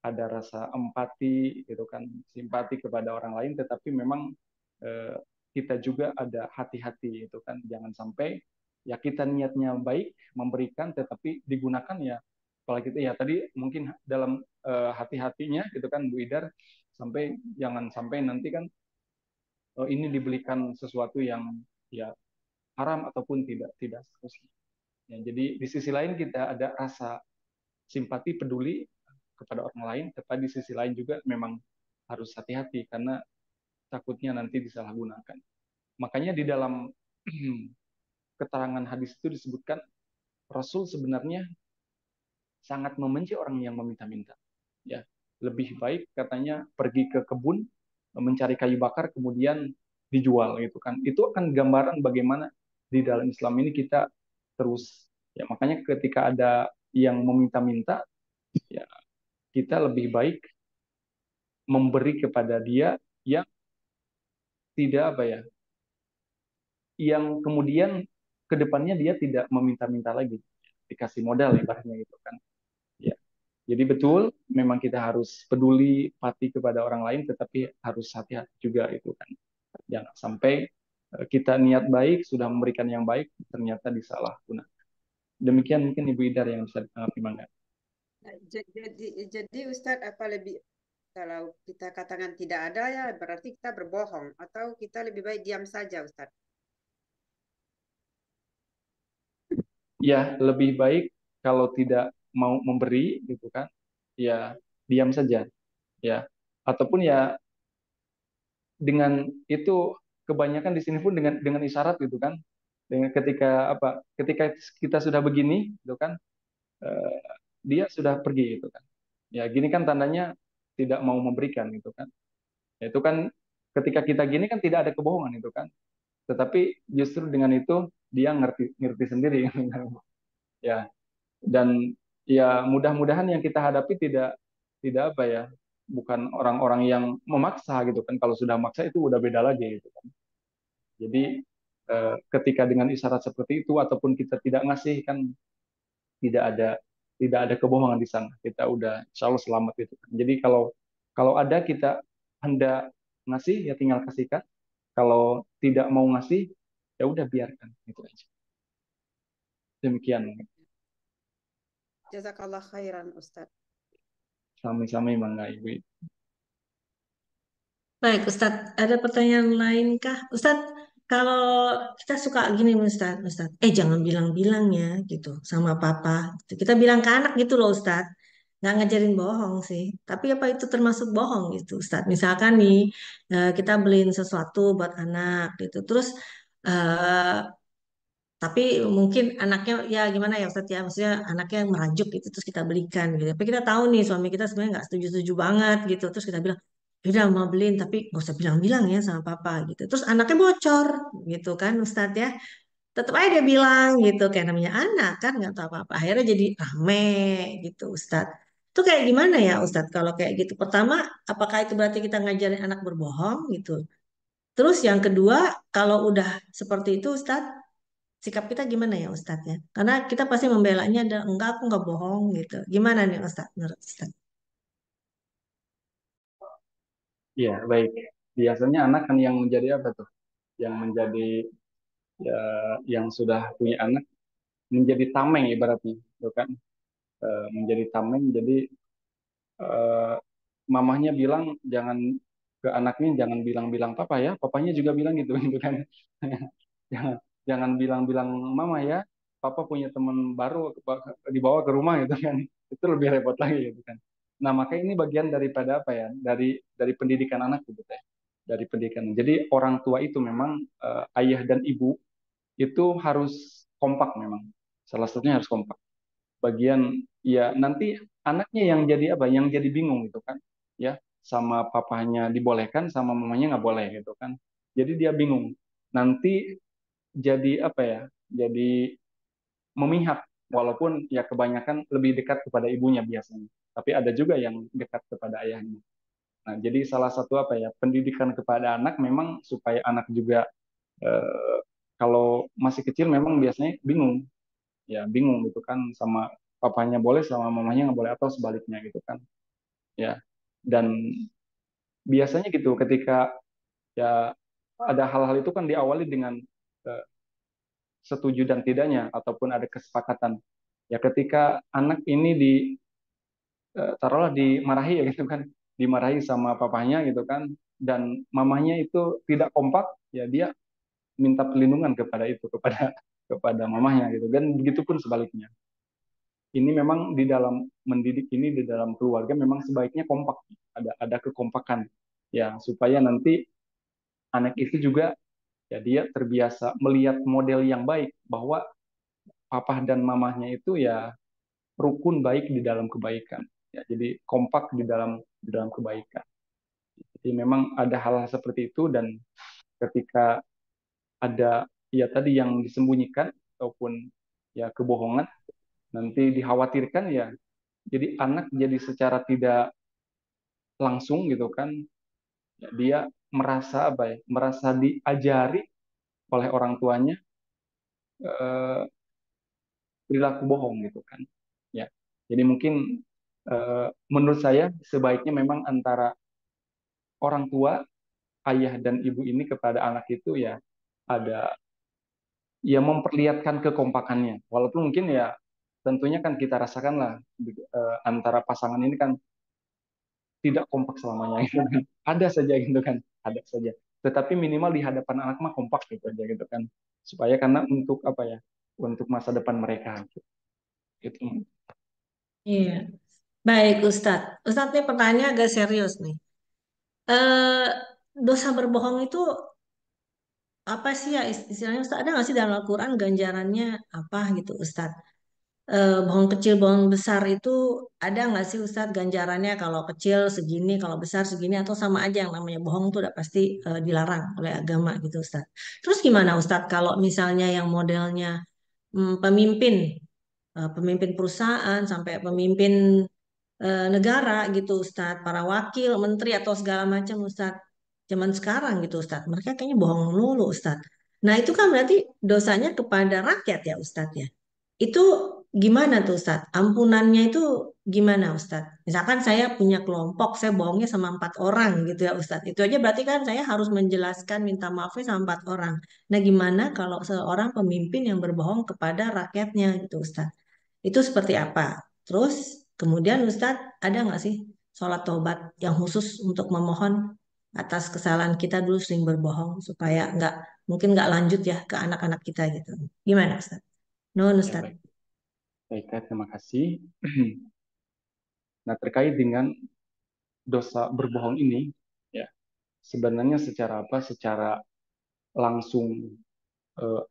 ada rasa empati gitu kan, simpati kepada orang lain, tetapi memang eh, kita juga ada hati-hati itu kan, jangan sampai ya kita niatnya baik memberikan, tetapi digunakan ya, apalagi itu ya tadi mungkin dalam hati-hatinya gitu kan Bu Idar, sampai jangan sampai nanti kan ini dibelikan sesuatu yang ya haram ataupun tidak tidak seterusnya. Ya, jadi di sisi lain kita ada rasa simpati, peduli kepada orang lain, tetapi di sisi lain juga memang harus hati-hati karena takutnya nanti disalahgunakan. Makanya di dalam keterangan hadis itu disebutkan Rasul sebenarnya sangat membenci orang yang meminta-minta. Ya, lebih baik katanya pergi ke kebun mencari kayu bakar kemudian dijual gitu kan. Itu akan gambaran bagaimana di dalam Islam ini kita terus ya makanya ketika ada yang meminta-minta ya kita lebih baik memberi kepada dia yang tidak apa ya, yang kemudian ke depannya dia tidak meminta-minta lagi, dikasih modal ibaratnya gitu kan. Ya. Jadi betul, memang kita harus peduli, pati kepada orang lain, tetapi harus hati-hati juga itu kan. Jangan sampai kita niat baik, sudah memberikan yang baik, ternyata disalahgunakan. Demikian mungkin Ibu Idar yang bisa ditanggapi Mangga. Jadi Ustadz apa lebih kalau kita katakan tidak ada ya berarti kita berbohong atau kita lebih baik diam saja, Ustadz? Ya, lebih baik kalau tidak mau memberi gitu kan, ya diam saja ya. Ataupun ya dengan itu kebanyakan di sini pun dengan isyarat gitu kan. Dengan ketika kita sudah begini gitu kan, eh, dia sudah pergi gitu kan. Ya gini kan tandanya tidak mau memberikan gitu kan. Ya, itu kan ketika kita gini kan tidak ada kebohongan itu kan. Tetapi justru dengan itu dia ngerti ngerti sendiri. Ya, dan ya mudah-mudahan yang kita hadapi tidak tidak apa ya, bukan orang-orang yang memaksa gitu kan. Kalau sudah maksa itu udah beda lagi gitu kan. Jadi ketika dengan isyarat seperti itu ataupun kita tidak ngasih kan tidak ada tidak ada kebohongan di sana. Kita udah insya Allah selamat gitu kan. Jadi kalau kalau ada kita hendak ngasih ya tinggal kasihkan. Kalau tidak mau ngasih ya udah biarkan itu aja. Demikian. Jazakallah khairan Ustadz. Sami-sami Mangga Ibu. Baik, Ustadz, ada pertanyaan lain kah? Ustadz, kalau kita suka gini nih, Ustadz, jangan bilang-bilang ya gitu sama papa. Gitu. Kita bilang ke anak gitu loh, Ustadz. Nggak ngajarin bohong sih. Tapi apa itu termasuk bohong gitu, Ustadz? Misalkan nih, kita beliin sesuatu buat anak gitu. Terus, eh, tapi mungkin anaknya ya gimana ya Ustadz ya, maksudnya anaknya merajuk gitu terus kita belikan gitu. Tapi kita tahu nih suami kita sebenarnya nggak setuju-setuju banget gitu. Terus kita bilang, udah mau beliin tapi nggak usah bilang-bilang ya sama papa gitu. Terus anaknya bocor gitu kan Ustadz ya. Tetap aja dia bilang gitu kayak namanya anak kan nggak tahu apa-apa. Akhirnya jadi rame gitu Ustadz. Itu kayak gimana ya Ustadz kalau kayak gitu? Pertama, apakah itu berarti kita ngajarin anak berbohong gitu? Terus yang kedua, kalau udah seperti itu Ustadz, sikap kita gimana ya Ustadz ya? Karena kita pasti membelanya ada enggak aku nggak bohong gitu. Gimana nih Ustadz menurut Ustadz? Iya, baik. Biasanya anak kan yang menjadi apa tuh? Yang menjadi ya, yang sudah punya anak menjadi tameng ibaratnya, gitu kan? Menjadi tameng. Jadi eh, mamahnya bilang jangan ke anaknya jangan bilang-bilang papa ya, papanya juga bilang gitu, gitu kan? Jangan jangan bilang-bilang mama ya, papa punya teman baru dibawa ke rumah gitu kan? Itu lebih repot lagi gitu kan? Nah, maka ini bagian daripada apa ya? Dari pendidikan anak gitu ya. Dari pendidikan. Jadi orang tua itu memang ayah dan ibu itu harus kompak memang. Salah satunya harus kompak. Bagian ya nanti anaknya yang jadi apa? Yang jadi bingung gitu kan. Ya, sama papanya dibolehkan, sama mamanya nggak boleh gitu kan. Jadi dia bingung. Nanti jadi apa ya? Jadi memihak walaupun ya kebanyakan lebih dekat kepada ibunya biasanya. Tapi ada juga yang dekat kepada ayahnya. Nah, jadi salah satu apa ya? Pendidikan kepada anak memang supaya anak juga eh, kalau masih kecil memang biasanya bingung ya bingung gitu kan sama papanya boleh sama mamanya nggak boleh atau sebaliknya gitu kan ya dan biasanya gitu ketika ya ada hal-hal itu kan diawali dengan eh, setuju dan tidaknya ataupun ada kesepakatan ya ketika anak ini taruhlah dimarahi ya gitu kan dimarahi sama papanya gitu kan dan mamanya itu tidak kompak ya dia minta perlindungan kepada itu kepada kepada mamahnya gitu dan begitupun sebaliknya ini memang di dalam mendidik ini di dalam keluarga memang sebaiknya kompak ada kekompakan ya supaya nanti anak itu juga ya dia terbiasa melihat model yang baik bahwa papa dan mamahnya itu ya rukun baik di dalam kebaikan ya jadi kompak di dalam kebaikan jadi memang ada hal-hal seperti itu dan ketika ada ya tadi yang disembunyikan ataupun ya kebohongan nanti dikhawatirkan ya jadi anak jadi secara tidak langsung gitu kan ya, dia merasa apa ya merasa diajari oleh orang tuanya eh, perilaku bohong gitu kan ya jadi mungkin menurut saya sebaiknya memang antara orang tua ayah dan ibu ini kepada anak itu ya ada ya memperlihatkan kekompakannya walaupun mungkin ya tentunya kan kita rasakan lah antara pasangan ini kan tidak kompak selamanya gitu kan. Ada saja gitu kan, ada saja. Tetapi minimal di hadapan anak mah kompak gitu aja gitu kan. Supaya karena untuk apa ya? Untuk masa depan mereka gitu. Gitu. Iya. Baik Ustadz. Ustadz nih pertanyaan agak serius nih. Eh, dosa berbohong itu apa sih ya istilahnya Ustaz? Ada nggak sih dalam Al-Quran ganjarannya apa gitu Ustaz? Bohong kecil, bohong besar itu ada nggak sih Ustadz ganjarannya kalau kecil segini, kalau besar segini atau sama aja yang namanya bohong itu udah pasti dilarang oleh agama gitu Ustadz. Terus gimana Ustadz kalau misalnya yang modelnya pemimpin, pemimpin perusahaan sampai pemimpin negara gitu Ustadz, para wakil, menteri atau segala macam Ustadz. Zaman sekarang gitu Ustadz, mereka kayaknya bohong melulu Ustadz. Nah itu kan berarti dosanya kepada rakyat ya Ustadz ya. Itu gimana tuh Ustadz? Ampunannya itu gimana Ustadz? Misalkan saya punya kelompok, saya bohongnya sama 4 orang gitu ya Ustadz. Itu aja berarti kan saya harus menjelaskan minta maafnya sama 4 orang. Nah gimana kalau seorang pemimpin yang berbohong kepada rakyatnya gitu Ustadz? Itu seperti apa? Terus kemudian Ustadz ada nggak sih sholat taubat yang khusus untuk memohon atas kesalahan kita dulu sering berbohong supaya nggak mungkin nggak lanjut ya ke anak-anak kita gitu. Gimana Ustadz? Nuhun Ya, Ustadz. baik. Baik, Kak, terima kasih. Nah, terkait dengan dosa berbohong ini, ya, sebenarnya secara apa? Secara langsung eh,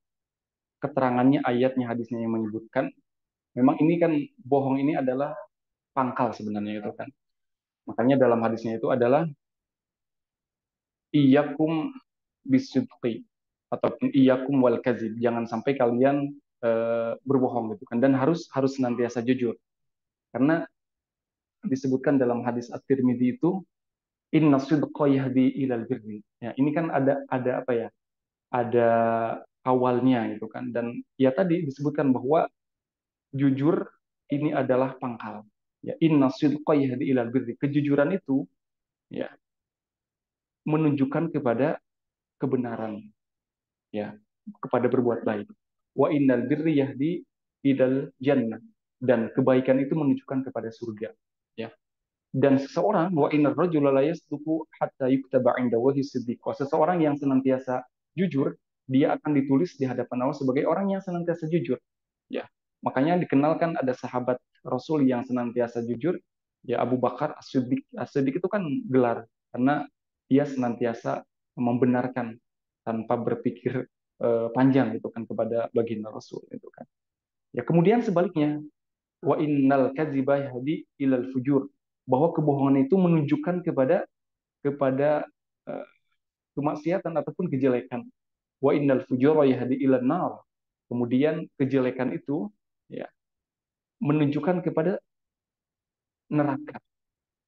keterangannya, ayatnya, hadisnya yang menyebutkan, memang ini kan bohong ini adalah pangkal sebenarnya itu kan. Makanya dalam hadisnya itu adalah iyyakum bisidqi ataupun iyyakum wal kadzib. Jangan sampai kalian berbohong gitu kan, dan harus harus senantiasa jujur. Karena disebutkan dalam hadis At-Tirmidzi itu inna sidqa yahdi ilal birri. Ya, ini kan ada apa ya? Ada awalnya gitu kan. Dan ya tadi disebutkan bahwa jujur ini adalah pangkal. Ya, inna sidqa yahdi ilal birri. Kejujuran itu ya menunjukkan kepada kebenaran, ya, kepada berbuat baik. Wa innal birri yahdi ilal jannah. Dan kebaikan itu menunjukkan kepada surga. Ya, dan seseorang wa innar rajula la yasduqu hatta yuktaba 'indallahi siddiqa. Seseorang yang senantiasa jujur, dia akan ditulis di hadapan Allah sebagai orang yang senantiasa jujur. Ya. Makanya dikenalkan ada sahabat Rasul yang senantiasa jujur, ya Abu Bakar As-Siddiq. As-Siddiq itu kan gelar karena dia senantiasa membenarkan tanpa berpikir panjang itu kan kepada baginda Rasul itu kan. Ya, kemudian sebaliknya wa innal kadziba yahdi ilal fujur, bahwa kebohongan itu menunjukkan kepada uh, kemaksiatan ataupun kejelekan. Wa innal fujura yahdi ilan nar, kemudian kejelekan itu ya menunjukkan kepada neraka.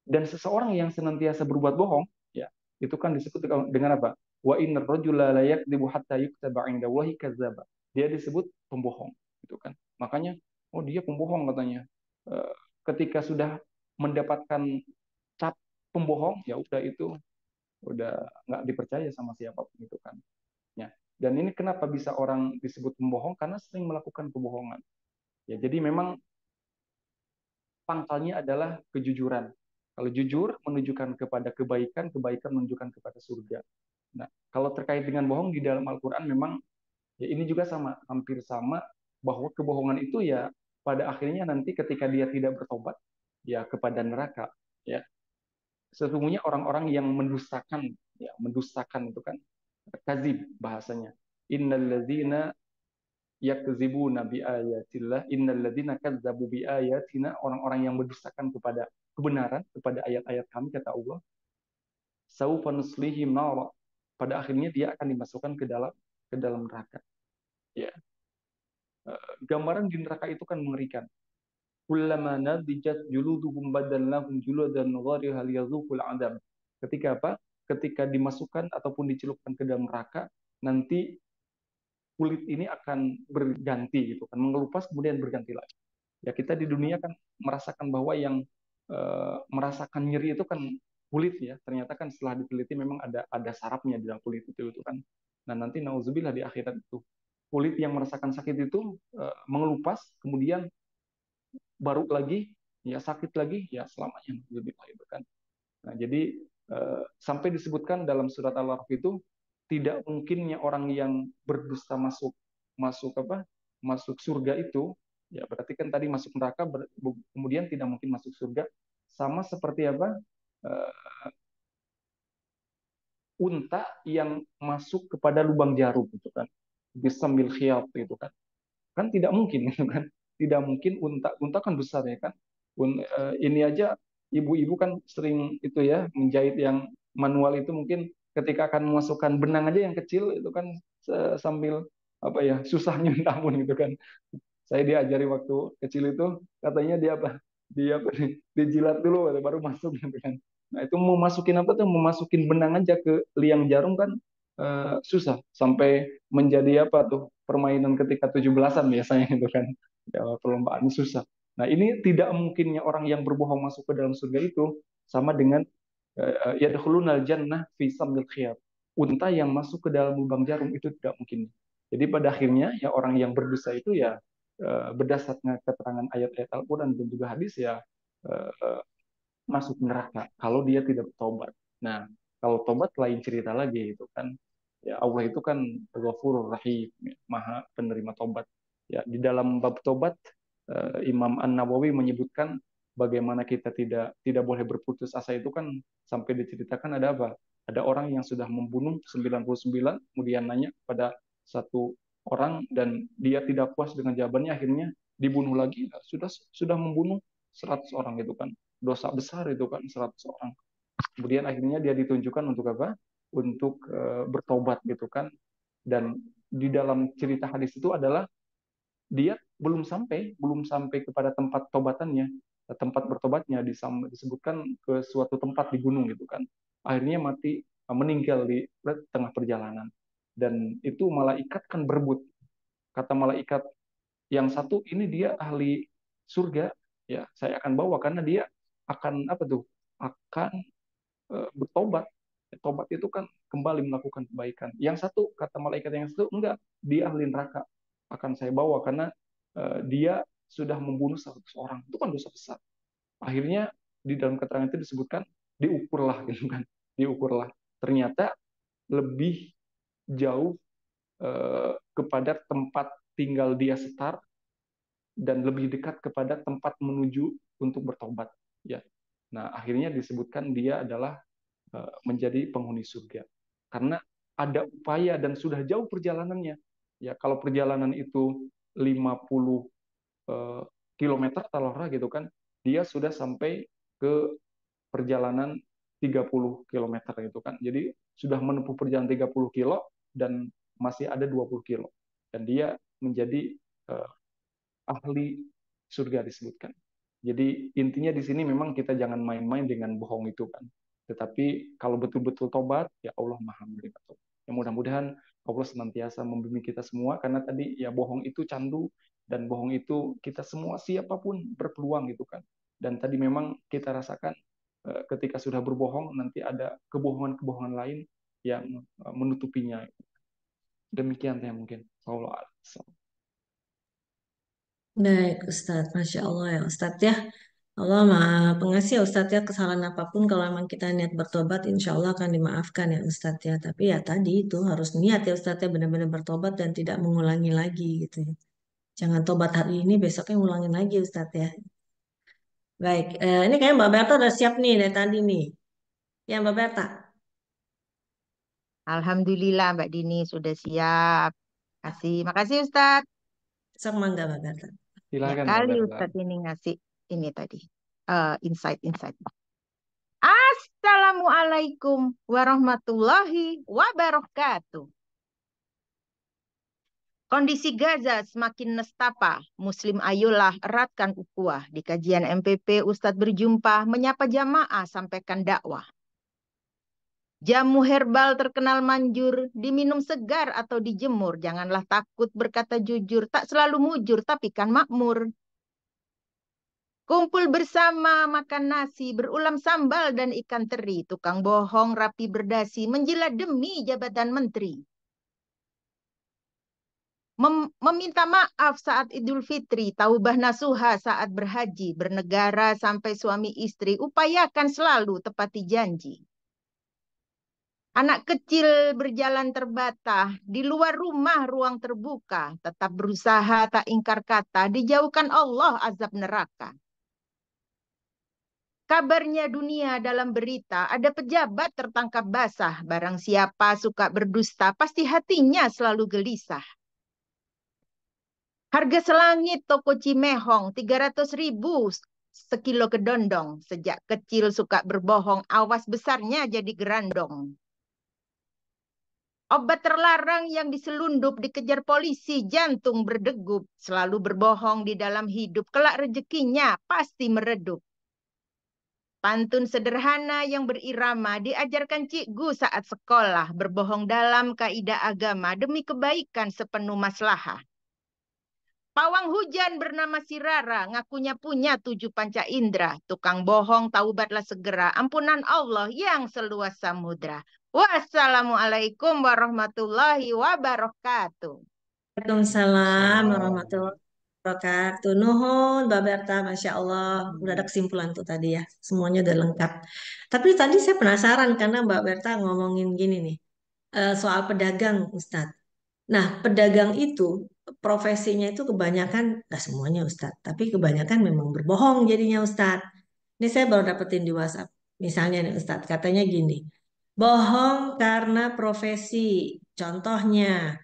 Dan seseorang yang senantiasa berbuat bohong ya itu kan disebut dengan apa? Wa innar rajula la yakdzibu hatta yuktaba 'indallahi kadzdzaba. Dia disebut pembohong itu kan. Makanya oh dia pembohong katanya. Ketika sudah mendapatkan cap pembohong ya udah itu udah nggak dipercaya sama siapapun itu kan ya. Dan ini kenapa bisa orang disebut pembohong, karena sering melakukan kebohongan ya. Jadi memang pangkalnya adalah kejujuran. Kalau jujur menunjukkan kepada kebaikan, kebaikan menunjukkan kepada surga. Nah, kalau terkait dengan bohong di dalam Al-Quran memang ya ini juga sama, hampir sama, bahwa kebohongan itu ya pada akhirnya nanti ketika dia tidak bertobat ya kepada neraka ya. Sesungguhnya orang-orang yang mendustakan ya, mendustakan itu kan kadzib bahasanya. Innalladzina yakdzibuna biayatillah, innalladzina kadzabu biayatina, orang-orang yang mendustakan kepada kebenaran, kepada ayat-ayat kami kata Allah, saufa nuslihim nar, pada akhirnya dia akan dimasukkan ke dalam neraka. Ya, gambaran di neraka itu kan mengerikan. Kullama nadijat juluduhum badalnahum juludan ghariha liyadzuqul adzab. Ketika apa? Ketika dimasukkan ataupun dicelupkan ke dalam neraka, nanti kulit ini akan berganti gitu kan, mengelupas kemudian berganti lagi. Ya kita di dunia kan merasakan bahwa yang merasakan nyeri itu kan kulit ya. Ternyata kan setelah diteliti memang ada sarafnya di dalam kulit itu kan. Nah, nanti nauzubillah di akhirat itu kulit yang merasakan sakit itu mengelupas kemudian baru lagi ya sakit lagi ya selamanya lebih itu kan. Nah, jadi sampai disebutkan dalam surat Al-Araf itu tidak mungkinnya orang yang berdusta masuk masuk apa? Masuk surga itu ya berarti kan tadi masuk neraka kemudian tidak mungkin masuk surga, sama seperti apa? unta yang masuk kepada lubang jarum gitu kan, bisambil khiyat gitu kan. Kan tidak mungkin gitu kan, tidak mungkin. Unta kan besar ya kan. Ini aja ibu-ibu kan sering itu ya menjahit yang manual itu, mungkin ketika akan memasukkan benang aja yang kecil itu kan sambil apa ya susahnya tamun gitu kan. Saya diajari waktu kecil itu, katanya dia apa? Dia apa nih? Dijilat dulu baru masuk gitu kan. Nah, itu mau masukin apa tuh? Mau masukin benang aja ke liang jarum kan susah, sampai menjadi apa tuh? Permainan ketika 17-an biasanya itu kan. Ya, perlombaan susah. Nah, ini tidak mungkinnya orang yang berbohong masuk ke dalam surga itu sama dengan yadkhulunal jannah fi samil khiyat. Unta yang masuk ke dalam lubang jarum itu tidak mungkin. Jadi pada akhirnya ya orang yang berdosa itu ya berdasarkan keterangan ayat-ayat Al-Quran dan juga hadis ya eh, masuk neraka kalau dia tidak bertobat. Nah, kalau tobat lain cerita lagi itu kan. Ya Allah itu kan Ghafurur Rahim, Maha penerima tobat. Ya, di dalam bab tobat Imam An-Nawawi menyebutkan bagaimana kita tidak boleh berputus asa itu kan, sampai diceritakan ada apa? Ada orang yang sudah membunuh 99, kemudian nanya pada satu orang dan dia tidak puas dengan jawabannya, akhirnya dibunuh lagi. Sudah membunuh 100 orang itu kan. Dosa besar itu kan, 100 orang. Kemudian akhirnya dia ditunjukkan untuk apa? Untuk bertobat gitu kan. Dan di dalam cerita hadis itu adalah dia belum sampai kepada tempat tobatannya, tempat bertobatnya, disebutkan ke suatu tempat di gunung gitu kan. Akhirnya mati, meninggal di tengah perjalanan. Dan itu malaikat kan berebut. Kata malaikat yang satu, ini dia ahli surga, ya saya akan bawa karena dia akan apa tuh? Akan bertobat. Tobat itu kan kembali melakukan kebaikan. Yang satu, kata malaikat yang satu, enggak, dia ahli neraka. Akan saya bawa karena dia sudah membunuh 100 orang. Itu kan dosa besar. Akhirnya di dalam keterangan itu disebutkan diukurlah gitu kan. Diukurlah. Ternyata lebih jauh kepada tempat tinggal dia setar dan lebih dekat kepada tempat menuju untuk bertobat, ya. Nah, akhirnya disebutkan dia adalah menjadi penghuni surga karena ada upaya dan sudah jauh perjalanannya. Ya, kalau perjalanan itu 50 kilometer taruhlah gitu kan, dia sudah sampai ke perjalanan 30 kilometer gitu kan. Jadi sudah menempuh perjalanan 30 kilo dan masih ada 20 kilo. Dan dia menjadi ahli surga disebutkan. Jadi intinya di sini memang kita jangan main-main dengan bohong itu kan. Tetapi kalau betul-betul tobat, ya Allah Maha menerima tobat. Ya mudah-mudahan Allah senantiasa membimbing kita semua, karena tadi ya bohong itu candu, dan bohong itu kita semua siapapun berpeluang gitu kan. Dan tadi memang kita rasakan ketika sudah berbohong nanti ada kebohongan-kebohongan lain yang menutupinya. Demikian ya mungkin. Allah. Baik, Ustadz. Masya Allah ya, Ustadz ya. Allah Maha Pengasih ya, Ustadz ya. Kesalahan apapun kalau memang kita niat bertobat, insya Allah akan dimaafkan ya, Ustadz ya. Tapi ya tadi itu harus niat ya, Ustadz ya. Benar-benar bertobat dan tidak mengulangi lagi gitu ya. Jangan tobat hari ini, besoknya ngulangin lagi, Ustadz ya. Baik, ini kayaknya Mbak Berta udah siap nih dari tadi nih. Ya, Mbak Berta. Alhamdulillah Mbak Dini sudah siap. Makasih Ustadz. Sok mangga, Mbak Berta. Banyak Silakan Mbak kali Berta. Ustadz ini ngasih ini tadi. Insight. Assalamualaikum warahmatullahi wabarakatuh. Kondisi Gaza semakin nestapa. Muslim ayolah eratkan ukhuwah. Di kajian MPP, Ustadz berjumpa, menyapa jamaah, sampaikan dakwah. Jamu herbal terkenal manjur, diminum segar atau dijemur. Janganlah takut berkata jujur, tak selalu mujur, tapi kan makmur. Kumpul bersama, makan nasi, berulam sambal dan ikan teri. Tukang bohong, rapi berdasi, menjilat demi jabatan menteri. Meminta maaf saat Idul Fitri, taubah nasuha saat berhaji, bernegara sampai suami istri, upayakan selalu tepati janji. Anak kecil berjalan terbata, di luar rumah ruang terbuka, tetap berusaha tak ingkar kata, dijauhkan Allah azab neraka. Kabarnya dunia dalam berita, ada pejabat tertangkap basah. Barang siapa suka berdusta, pasti hatinya selalu gelisah. Harga selangit toko Cimehong 300.000 sekilo kedondong. Sejak kecil suka berbohong, awas besarnya jadi gerandong. Obat terlarang yang diselundup dikejar polisi, jantung berdegup. Selalu berbohong di dalam hidup, kelak rezekinya pasti meredup. Pantun sederhana yang berirama diajarkan cikgu saat sekolah. Berbohong dalam kaidah agama demi kebaikan sepenuh maslahah. Pawang hujan bernama Sirara, ngakunya punya 7 panca indera. Tukang bohong taubatlah segera, ampunan Allah yang seluas samudra. Wassalamualaikum warahmatullahi wabarakatuh. Waalaikumsalam Salam. warahmatullahi wabarakatuh. Nuhun, Mbak Berta, Masya Allah. Udah ada kesimpulan tuh tadi ya. Semuanya udah lengkap. Tapi tadi saya penasaran karena Mbak Berta ngomongin gini nih. Soal pedagang, Ustadz. Nah, pedagang itu profesinya itu kebanyakan, nggak semuanya Ustadz, tapi kebanyakan memang berbohong jadinya Ustadz. Ini saya baru dapetin di WhatsApp. Misalnya nih Ustadz, katanya gini. Bohong karena profesi. Contohnya,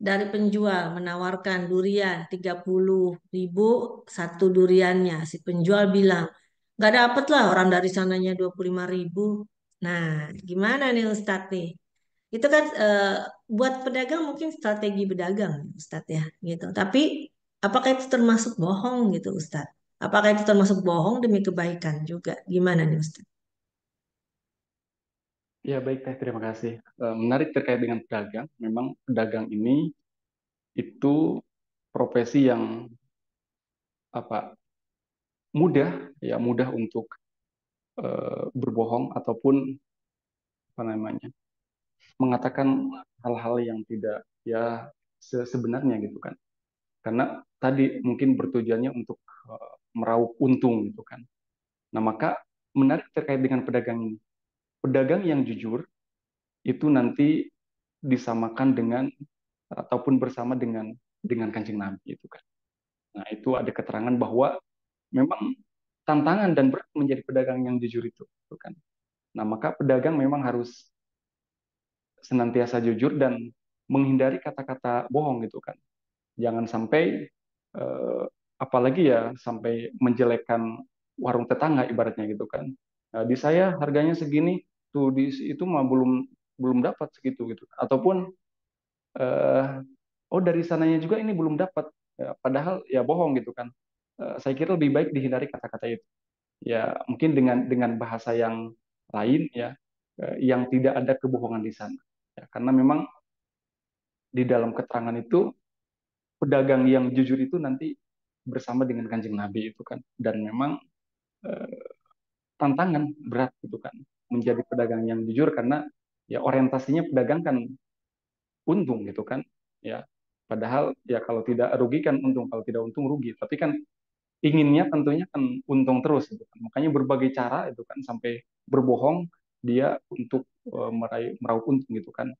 dari penjual menawarkan durian 30.000 satu duriannya. Si penjual bilang, nggak dapet lah orang dari sananya 25.000. Nah, gimana nih Ustadz nih? Itu kan buat pedagang mungkin strategi berdagang, Ustadz ya, gitu. Tapi apakah itu termasuk bohong gitu, Ustadz? Apakah itu termasuk bohong demi kebaikan juga? Gimana nih, Ustadz? Ya baik Teh, terima kasih. Menarik terkait dengan pedagang. Memang pedagang ini itu profesi yang apa mudah ya mudah untuk berbohong ataupun apa namanya mengatakan hal-hal yang tidak ya sebenarnya gitu kan. Karena tadi mungkin bertujuannya untuk meraup untung gitu kan. Nah, maka menarik terkait dengan pedagang ini. Pedagang yang jujur itu nanti disamakan dengan ataupun bersama dengan Kanjeng Nabi itu kan. Nah, itu ada keterangan bahwa memang tantangan dan berat menjadi pedagang yang jujur itu gitu kan. Nah, maka pedagang memang harus senantiasa jujur dan menghindari kata-kata bohong gitu kan. Jangan sampai apalagi ya sampai menjelekkan warung tetangga ibaratnya gitu kan. Nah, di saya harganya segini, tuh di itu mah belum belum dapat segitu gitu. Ataupun eh, oh dari sananya juga ini belum dapat. Ya, padahal ya bohong gitu kan. Saya kira lebih baik dihindari kata-kata itu. Ya mungkin dengan bahasa yang lain ya, yang tidak ada kebohongan di sana. Ya, karena memang di dalam keterangan itu pedagang yang jujur itu nanti bersama dengan Kanjeng Nabi itu kan, dan memang eh, tantangan berat gitu kan menjadi pedagang yang jujur karena ya orientasinya pedagang kan untung gitu kan ya, padahal ya kalau tidak rugi kan untung, kalau tidak untung rugi, tapi kan inginnya tentunya kan untung terus gitu kan. Makanya berbagai cara itu kan sampai berbohong dia untuk meraup untung gitu kan.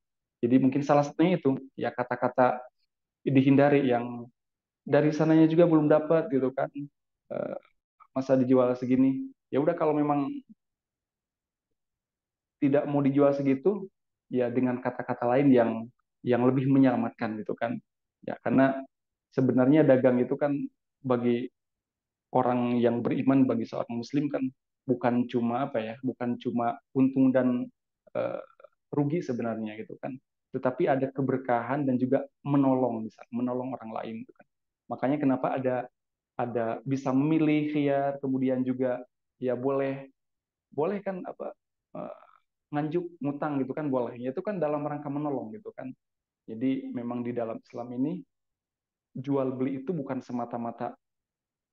Jadi mungkin salah satunya itu ya kata-kata dihindari yang dari sananya juga belum dapat gitu kan. Eh, Masa dijual segini? Ya udah kalau memang tidak mau dijual segitu, ya dengan kata-kata lain yang lebih menyelamatkan gitu kan. Ya karena sebenarnya dagang itu kan bagi orang yang beriman, bagi seorang muslim kan bukan cuma apa ya, bukan cuma untung dan eh, rugi sebenarnya gitu kan. Tetapi ada keberkahan dan juga menolong, bisa menolong orang lain gitu kan. Makanya kenapa ada bisa memilih khiyar, kemudian juga ya boleh boleh kan apa eh, nganjuk ngutang gitu kan boleh. Ya, itu kan dalam rangka menolong gitu kan. Jadi memang di dalam Islam ini jual beli itu bukan semata-mata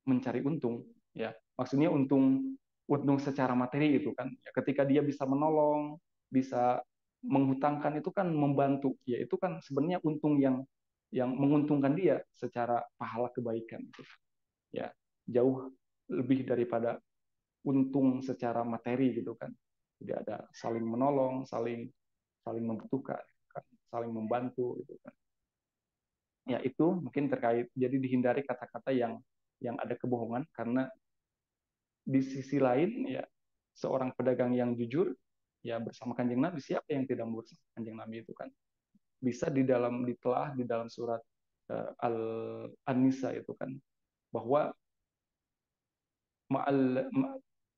mencari untung ya. Maksudnya untung untung secara materi itu kan. Ya, ketika dia bisa menolong, bisa menghutangkan itu kan membantu. Ya itu kan sebenarnya untung yang menguntungkan dia secara pahala kebaikan gitu. Ya, jauh lebih daripada untung secara materi gitu kan. Jadi ada saling menolong, saling saling membutuhkan, kan, saling membantu gitu kan. Ya itu mungkin terkait, jadi dihindari kata-kata yang ada kebohongan karena di sisi lain ya seorang pedagang yang jujur ya bersama Kanjeng Nabi, siapa yang tidak mau bersama Kanjeng Nabi itu kan. Bisa ditelaah di dalam surat An-Nisa itu kan, bahwa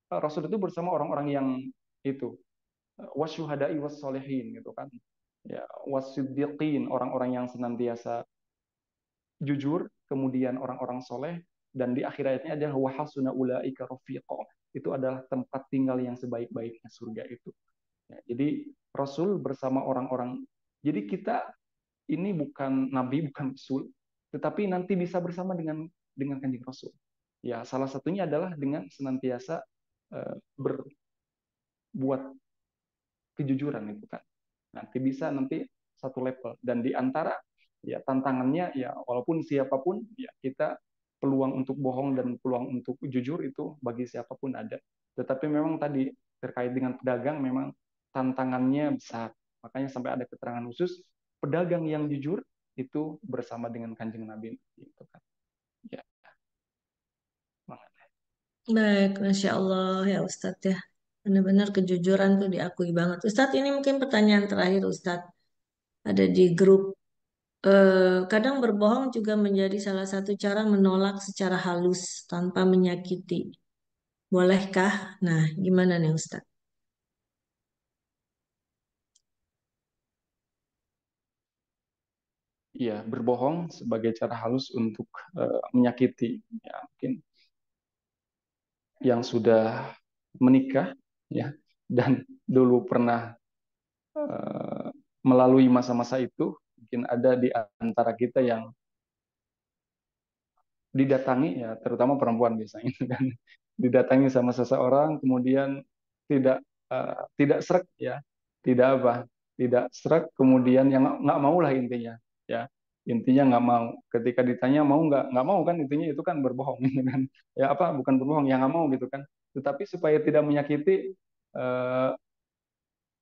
Rasul itu bersama orang-orang yang itu wasyuhada'i wassolihin gitu kan, ya wasiddiqin, orang-orang yang senantiasa jujur, kemudian orang-orang soleh, dan di akhir ayatnya adalah wahasuna ulaika rafiqa, itu adalah tempat tinggal yang sebaik-baiknya surga itu. Ya, jadi Rasul bersama orang-orang, jadi kita ini bukan nabi, bukan rasul, tetapi nanti bisa bersama dengan Kanjeng Rasul. Ya, salah satunya adalah dengan senantiasa berbuat kejujuran itu kan. Nanti satu level, dan di antara ya tantangannya ya walaupun siapapun ya kita peluang untuk bohong dan peluang untuk jujur itu bagi siapapun ada. Tetapi memang tadi terkait dengan pedagang memang tantangannya besar. Makanya sampai ada keterangan khusus pedagang yang jujur itu bersama dengan Kanjeng Nabi gitu kan. Ya. Baik, Masya Allah ya Ustadz ya. Benar-benar kejujuran tuh diakui banget. Ustadz, ini mungkin pertanyaan terakhir Ustadz. Ada di grup. Kadang berbohong juga menjadi salah satu cara menolak secara halus tanpa menyakiti. Bolehkah? Nah, gimana nih Ustadz? Iya, berbohong sebagai cara halus untuk menyakiti. Ya, mungkin yang sudah menikah ya dan dulu pernah eh, melalui masa-masa itu, mungkin ada di antara kita yang didatangi ya, terutama perempuan biasanya kan, didatangi sama seseorang kemudian tidak tidak srek ya, tidak apa, tidak srek, kemudian yang nggak mau lah intinya ya, intinya nggak mau. Ketika ditanya mau nggak mau kan, intinya itu kan berbohong gitu kan, ya apa, bukan berbohong, yang nggak mau gitu kan. Tetapi supaya tidak menyakiti, eh,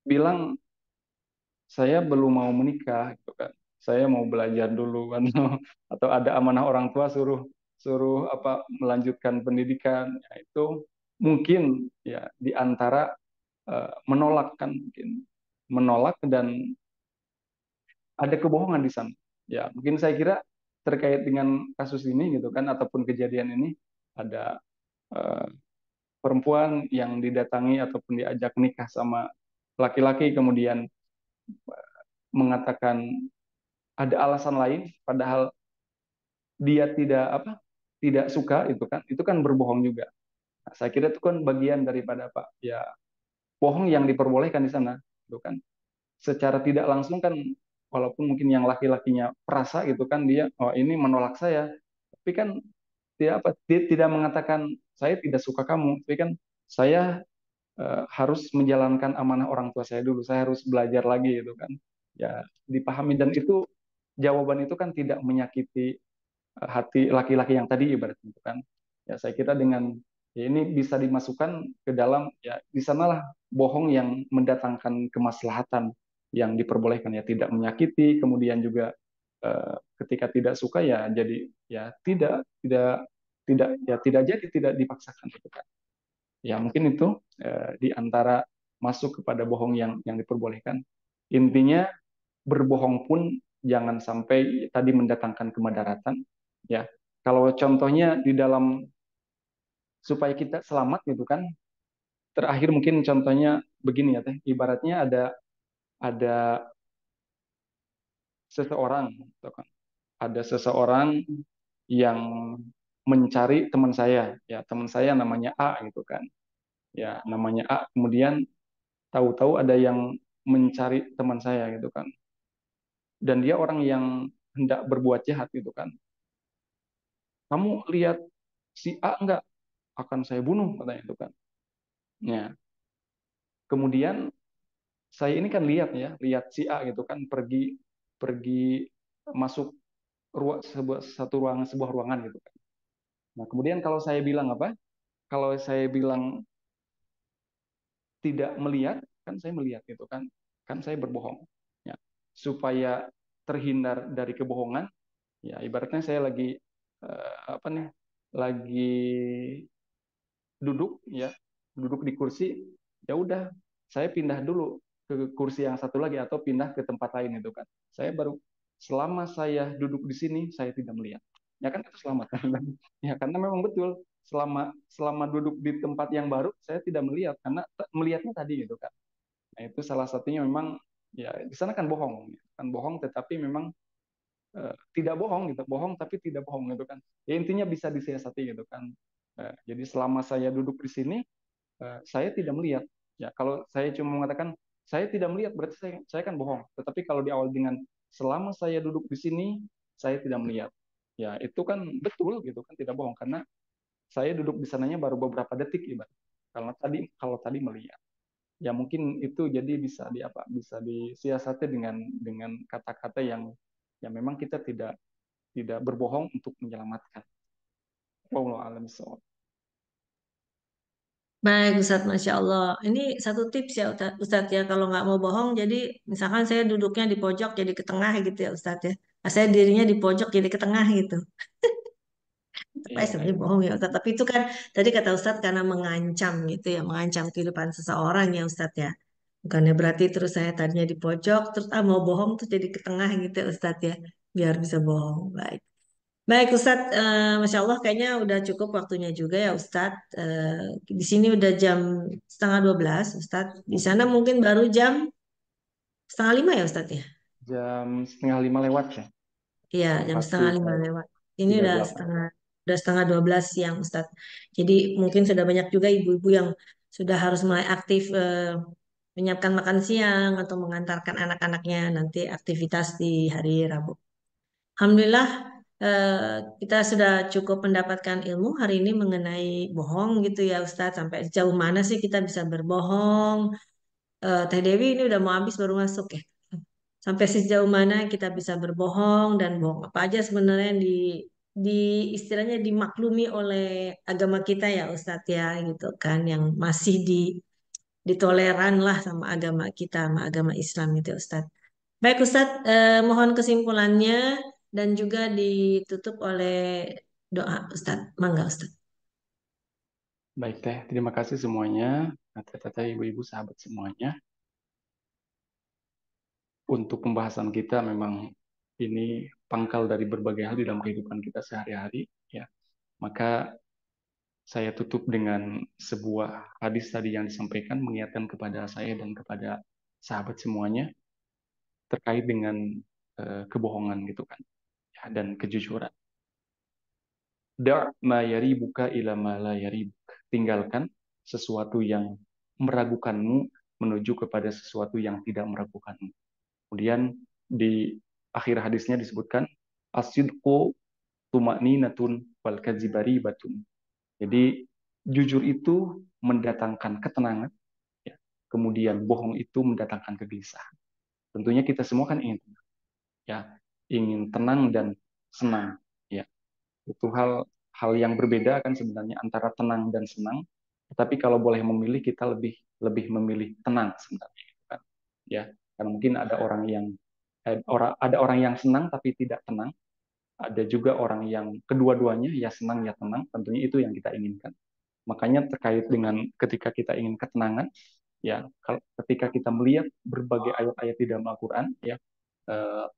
bilang saya belum mau menikah gitu kan, saya mau belajar dulu kan, atau ada amanah orang tua suruh suruh apa melanjutkan pendidikan ya, itu mungkin ya di antara menolak kan, mungkin menolak dan ada kebohongan di sana ya. Mungkin saya kira terkait dengan kasus ini gitu kan, ataupun kejadian ini, ada eh, perempuan yang didatangi ataupun diajak nikah sama laki-laki, kemudian mengatakan ada alasan lain padahal dia tidak apa, tidak suka, itu kan berbohong juga. Nah, saya kira itu kan bagian daripada apa ya, bohong yang diperbolehkan di sana itu kan, secara tidak langsung kan, walaupun mungkin yang laki-lakinya perasa gitu kan, dia oh ini menolak saya, tapi kan tidak apa, dia tidak mengatakan saya tidak suka kamu, tapi kan saya harus menjalankan amanah orang tua saya dulu, saya harus belajar lagi gitu kan, ya dipahami. Dan itu jawaban itu kan tidak menyakiti hati laki-laki yang tadi ibaratnya itu kan. Ya saya kira dengan ya ini bisa dimasukkan ke dalam ya, di sanalah bohong yang mendatangkan kemaslahatan yang diperbolehkan ya, tidak menyakiti, kemudian juga ketika tidak suka ya jadi ya tidak jadi, tidak dipaksakan gitu kan. Ya mungkin itu di antara masuk kepada bohong yang diperbolehkan. Intinya berbohong pun jangan sampai tadi mendatangkan kemadaratan ya. Kalau contohnya di dalam supaya kita selamat gitu kan, terakhir mungkin contohnya begini ya teh, ibaratnya ada seseorang gitu kan, ada seseorang yang mencari teman saya ya, teman saya namanya A gitu kan, ya namanya A, kemudian tahu-tahu ada yang mencari teman saya gitu kan, dan dia orang yang hendak berbuat jahat gitu kan. Kamu lihat si A enggak, akan saya bunuh katanya itu kan. Ya, kemudian saya ini kan lihat ya, lihat si A gitu kan pergi pergi masuk satu ruangan, sebuah ruangan gitu kan. Nah, kemudian kalau saya bilang apa? Kalau saya bilang tidak melihat, kan saya melihat gitu kan. Kan saya berbohong. Ya. Supaya terhindar dari kebohongan, ya ibaratnya saya lagi apa nih? Lagi duduk ya, duduk di kursi, ya udah saya pindah dulu ke kursi yang satu lagi atau pindah ke tempat lain itu kan. Saya baru selama saya duduk di sini saya tidak melihat. Ya kan itu selamat kan? Ya karena memang betul selama selama duduk di tempat yang baru saya tidak melihat karena melihatnya tadi gitu kan. Nah, itu salah satunya memang ya di sana kan bohong, kan bohong tetapi memang tidak bohong gitu, bohong tapi tidak bohong gitu kan. Ya intinya bisa disiasati gitu kan. Jadi selama saya duduk di sini saya tidak melihat. Ya, kalau saya cuma mengatakan saya tidak melihat berarti saya kan bohong. Tetapi kalau di awal dengan selama saya duduk di sini saya tidak melihat. Ya, itu kan betul gitu kan tidak bohong karena saya duduk di sananya baru beberapa detik ibarat. Kalau tadi melihat. Ya mungkin itu jadi bisa di apa? Bisa disiasati dengan kata-kata yang memang kita tidak berbohong untuk menyelamatkan. Wallahu a'lam bishawab. Baik, Ustadz, Masya Allah. Ini satu tips ya, Ustadz ya. Kalau nggak mau bohong, jadi misalkan saya duduknya di pojok, jadi ke tengah gitu ya, Ustadz ya. Nah, saya dirinya di pojok, jadi ke tengah gitu. Tapi Iya, sebenarnya bohong ya, Ustadz. Tapi itu kan tadi kata Ustadz karena mengancam gitu ya, mengancam kehidupan seseorang ya, Ustadz ya. Bukannya berarti terus saya tadinya di pojok, terus mau bohong tuh jadi ke tengah gitu ya, Ustadz ya. Biar bisa bohong. Baik. Baik Ustadz, Masya Allah kayaknya udah cukup waktunya juga ya Ustadz. Di sini udah jam setengah 12 Ustadz. Di sana mungkin baru jam setengah 5 ya Ustadz ya? jam setengah lima lewat ya. Iya, jam Waktu setengah 5 lewat. Ini tiga udah delapan. setengah 12 siang Ustadz. Jadi mungkin sudah banyak juga ibu-ibu yang sudah harus mulai aktif menyiapkan makan siang atau mengantarkan anak-anaknya nanti aktivitas di hari Rabu. Alhamdulillah kita sudah cukup mendapatkan ilmu hari ini mengenai bohong gitu ya Ustadz. Sampai sejauh mana sih kita bisa berbohong? Teh Dewi ini udah mau habis baru masuk ya. Sampai sejauh mana kita bisa berbohong dan bohong apa aja sebenarnya yang di istilahnya dimaklumi oleh agama kita ya Ustadz ya gitu kan yang masih ditoleran lah sama agama kita sama agama Islam gitu ya Ustadz. Baik Ustadz, mohon kesimpulannya dan juga ditutup oleh doa Ustadz. Mangga Ustadz. Baik teh, terima kasih semuanya, tete-tete, ibu-ibu, sahabat semuanya. Untuk pembahasan kita memang ini pangkal dari berbagai hal di dalam kehidupan kita sehari-hari. Ya, maka saya tutup dengan sebuah hadis tadi yang disampaikan mengingatkan kepada saya dan kepada sahabat semuanya terkait dengan kebohongan gitu kan, ya, dan kejujuran. Da' ma yaribuka ila ma la yaribuk. Tinggalkan sesuatu yang meragukanmu menuju kepada sesuatu yang tidak meragukanmu. Kemudian di akhir hadisnya disebutkan asidqu tuma'ninatun wal kadzibari batun. Jadi jujur itu mendatangkan ketenangan, ya. Kemudian bohong itu mendatangkan kegelisahan. Tentunya kita semua kan ingin tenang, ya, ingin tenang dan senang, ya. Itu hal hal yang berbeda kan sebenarnya antara tenang dan senang. Tetapi kalau boleh memilih kita lebih lebih memilih tenang sebenarnya, gitu kan. Ya, karena mungkin ada orang yang senang tapi tidak tenang, ada juga orang yang kedua-duanya ya senang ya tenang, tentunya itu yang kita inginkan. Makanya terkait dengan ketika kita ingin ketenangan, ya ketika kita melihat berbagai ayat-ayat di dalam Al-Qur'an, ya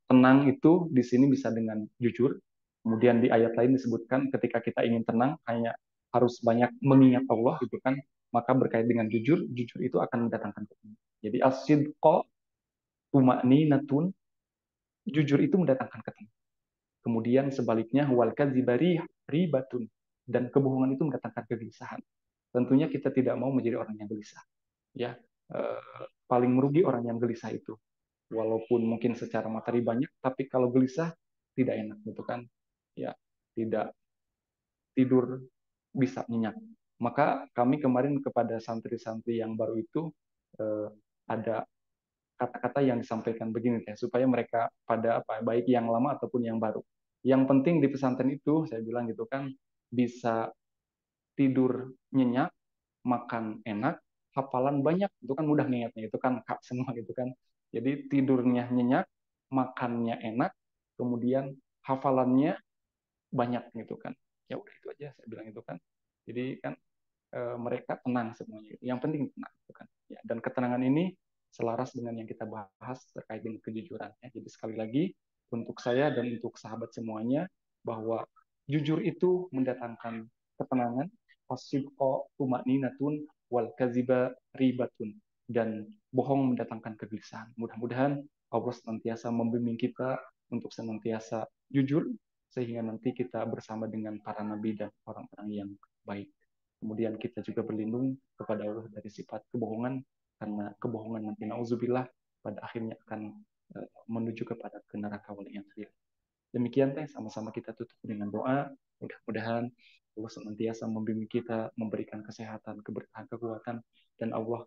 tenang itu di sini bisa dengan jujur. Kemudian di ayat lain disebutkan ketika kita ingin tenang hanya harus banyak mengingat Allah gitu kan, maka berkait dengan jujur, jujur itu akan mendatangkan ketenangan. Jadi as-sidqa tuma'ninatun, jujur itu mendatangkan ketenangan. Kemudian sebaliknya wal kadzibari ribatun, dan kebohongan itu mendatangkan kegelisahan. Tentunya kita tidak mau menjadi orang yang gelisah. Ya, paling merugi orang yang gelisah itu. Walaupun mungkin secara materi banyak, tapi kalau gelisah tidak enak gitu kan. Ya, tidak tidur bisa nyenyak. Maka kami kemarin kepada santri-santri yang baru itu ada kata-kata yang disampaikan begini ya, supaya mereka pada apa baik yang lama ataupun yang baru. Yang penting di pesantren itu saya bilang gitu kan bisa tidur nyenyak, makan enak, hafalan banyak, itu kan mudah niatnya, itu kan kak semua gitu kan. Jadi tidurnya nyenyak, makannya enak, kemudian hafalannya banyak gitu kan. Ya udah itu aja saya bilang itu kan. Jadi kan mereka tenang semuanya. Yang penting tenang, gitu kan. Ya, dan ketenangan ini selaras dengan yang kita bahas terkait dengan kejujuran. Ya. Jadi sekali lagi untuk saya dan untuk sahabat semuanya bahwa jujur itu mendatangkan ketenangan, wasidqa tumaninatun wal kaziba ribatun, dan bohong mendatangkan kegelisahan. Mudah-mudahan Allah senantiasa membimbing kita untuk senantiasa jujur sehingga nanti kita bersama dengan para nabi dan orang-orang yang baik. Kemudian kita juga berlindung kepada Allah dari sifat kebohongan, karena kebohongan nanti nauzubillah pada akhirnya akan menuju kepada ke neraka waliyadzubillah. Demikian teh, sama-sama kita tutup dengan doa. Mudah-mudahan Allah senantiasa membimbing kita, memberikan kesehatan, keberkahan, kekuatan, dan Allah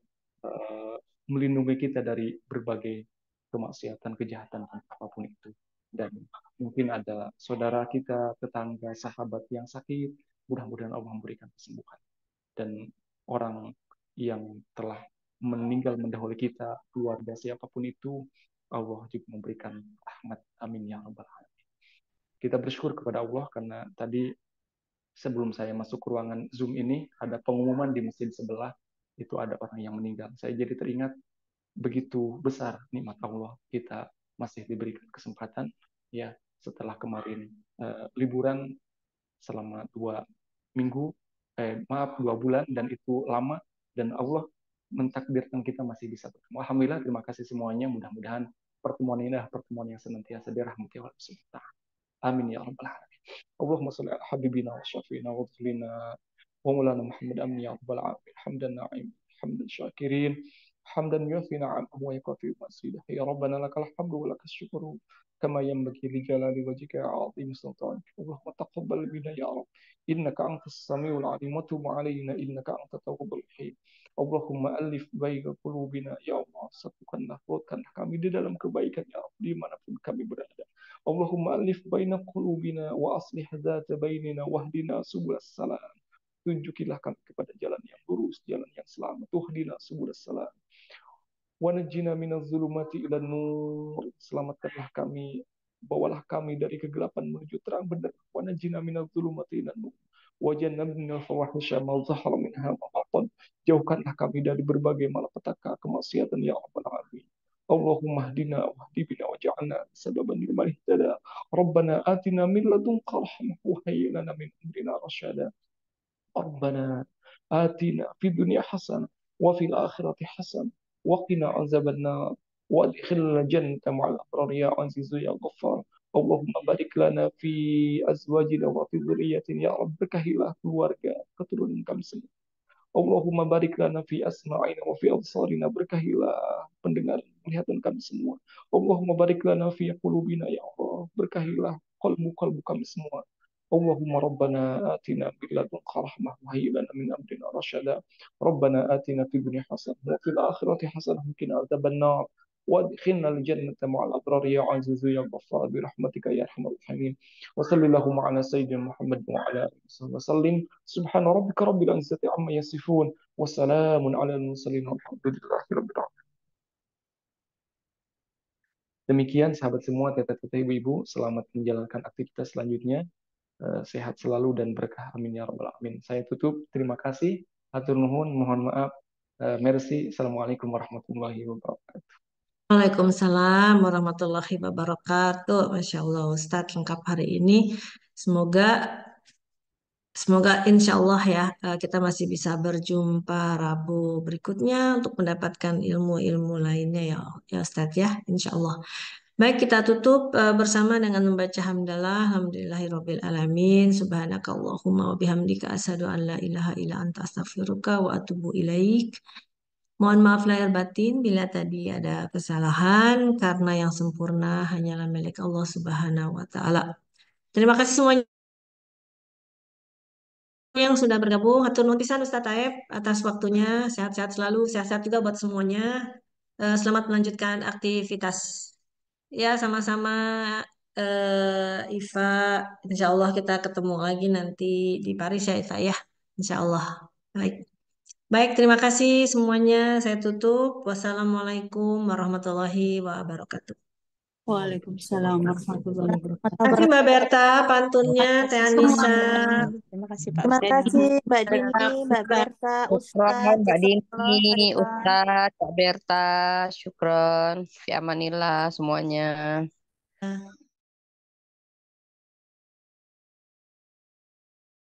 melindungi kita dari berbagai kemaksiatan, kejahatan, apapun itu. Dan mungkin ada saudara kita, tetangga, sahabat yang sakit, mudah-mudahan Allah memberikan kesembuhan. Dan orang yang telah meninggal mendahului kita, keluarga siapapun itu, Allah juga memberikan rahmat. Amin ya rabbal alamin. Kita bersyukur kepada Allah karena tadi sebelum saya masuk ke ruangan Zoom ini ada pengumuman di masjid sebelah, itu ada orang yang meninggal. Saya jadi teringat begitu besar nikmat Allah, kita masih diberikan kesempatan ya setelah kemarin liburan selama 2 minggu, 2 bulan, dan itu lama, dan Allah mentakdirkan kita masih bisa bertemu. Alhamdulillah, terima kasih semuanya. Mudah-mudahan pertemuan ini adalah pertemuan yang senantiasa dirahmati Allah Subhanahu wa taala. Amin ya rabbal alamin. Allahumma shalli ala habibina wa syafiina wa dhulina wa maulana Muhammad. Amin ya rabbal alamin. Hamdan na'im, hamdan syakirin, hamdan yufi na'amahu wa yukafi masidah. Ya rabbana lakal hamdu wa lakas syukru kama yanbaghi li jalali wajhika ya azim sultan. Allahumma taqabbal bina ya rabb, innaka antas samiul alim wa tub alaina innaka antat tawwabur rahim. Allahumma alif baina qulubina ya Allah, satukanlah, kuatkanlah kami di dalam kebaikan ya Allah, dimanapun kami berada. Allahumma alif baina qulubina wa aslih dzata bainina wahdina subulas salam. Tunjukilah kami kepada jalan yang lurus, jalan yang selamat. Tuhdina subulas salam. Wa najjina minaz zulumati ilan nur. Selamatkanlah kami, bawalah kami dari kegelapan menuju terang benar. Wa najjina minaz zulumati ilan nur. Wa jannabna fawahisha ma zahara minha wa batan. Jauhkanlah kami dari berbagai malapetaka, kemaksiatan ya rabbal alamin. Allahumma hdina wahdi bina waj'alna sababan liman ihtada. Rabbana atina min ladunka rahmah wa hayyi lana min amrina rasyada. Rabbana atina fid dunya hasanah wa fil akhirati hasanah wa qina azaban nar wa adkhilna jannata ma'al abrar ya aziz ya ghaffar. Allahumma barik lana fi azwajina wa fi dhurriyyatina ya rabb, berkahilah keluarga keturunan kami semua. Allahumma barik lana fi asma'ina wa fi absarina, berkahilah pendengar penglihatan kami semua. Allahumma barik lana fi qulubina ya Allah, berkahilah qalbu kami semua. Allahumma rabbana atina min ladunka rahmah wa hayyi lana min amrina rasyada. Rabbana atina fid dunya hasanah wa fil akhirati hasanah wa qina adzabannar. وادخلنا الجنة مع الأبرار يا عزيز يا غفار برحمتك يا أرحم الراحمين. وصلى اللهم على سيدنا محمد وعلى آله وصحبه وسلم. سبحان ربك رب العزة عما يصفون وسلام على المرسلين والحمد لله رب العالمين. Demikian sahabat semua, teteh-teteh, ibu-ibu, selamat menjalankan aktivitas selanjutnya. Sehat selalu dan berkah, amin ya rabbal alamin. Saya tutup, terima kasih, hatur nuhun, mohon maaf, merci. Assalamualaikum warahmatullahi wabarakatuh. Waalaikumsalam warahmatullahi wabarakatuh. Masya Allah, Ustadz lengkap hari ini. Semoga Semoga insya Allah ya kita masih bisa berjumpa Rabu berikutnya untuk mendapatkan ilmu-ilmu lainnya ya, ya Ustadz ya, insya Allah. Baik, kita tutup bersama dengan membaca hamdalah. Alhamdulillahirabbil alamin. Subhanakallahumma wa bihamdika asyhadu an la ilaha illa anta astaghfiruka wa atubu ilaik. Mohon maaf lahir batin bila tadi ada kesalahan, karena yang sempurna hanyalah milik Allah Subhanahu wa taala. Terima kasih semuanya yang sudah bergabung. Hatur nuhun pisan Ustaz Taib atas waktunya. Sehat-sehat selalu, sehat-sehat juga buat semuanya. Selamat melanjutkan aktivitas. Ya, sama-sama Iva. Insya Allah kita ketemu lagi nanti di Paris ya Iva ya. Insya Allah. Baik. Baik, terima kasih semuanya. Saya tutup. Wassalamualaikum warahmatullahi wabarakatuh. Waalaikumsalam warahmatullahi wabarakatuh. Terima kasih Mbak Berta, pantunnya, Terima Teh kasih Anissa. semua. Terima kasih Pak Terima Ustadz. kasih Mbak Dini, Mbak Berta, Syukron, Ustadz, Mbak Dini, jazakallah khairan. Ustadz, Kak Berta, syukron, fi amanillah semuanya.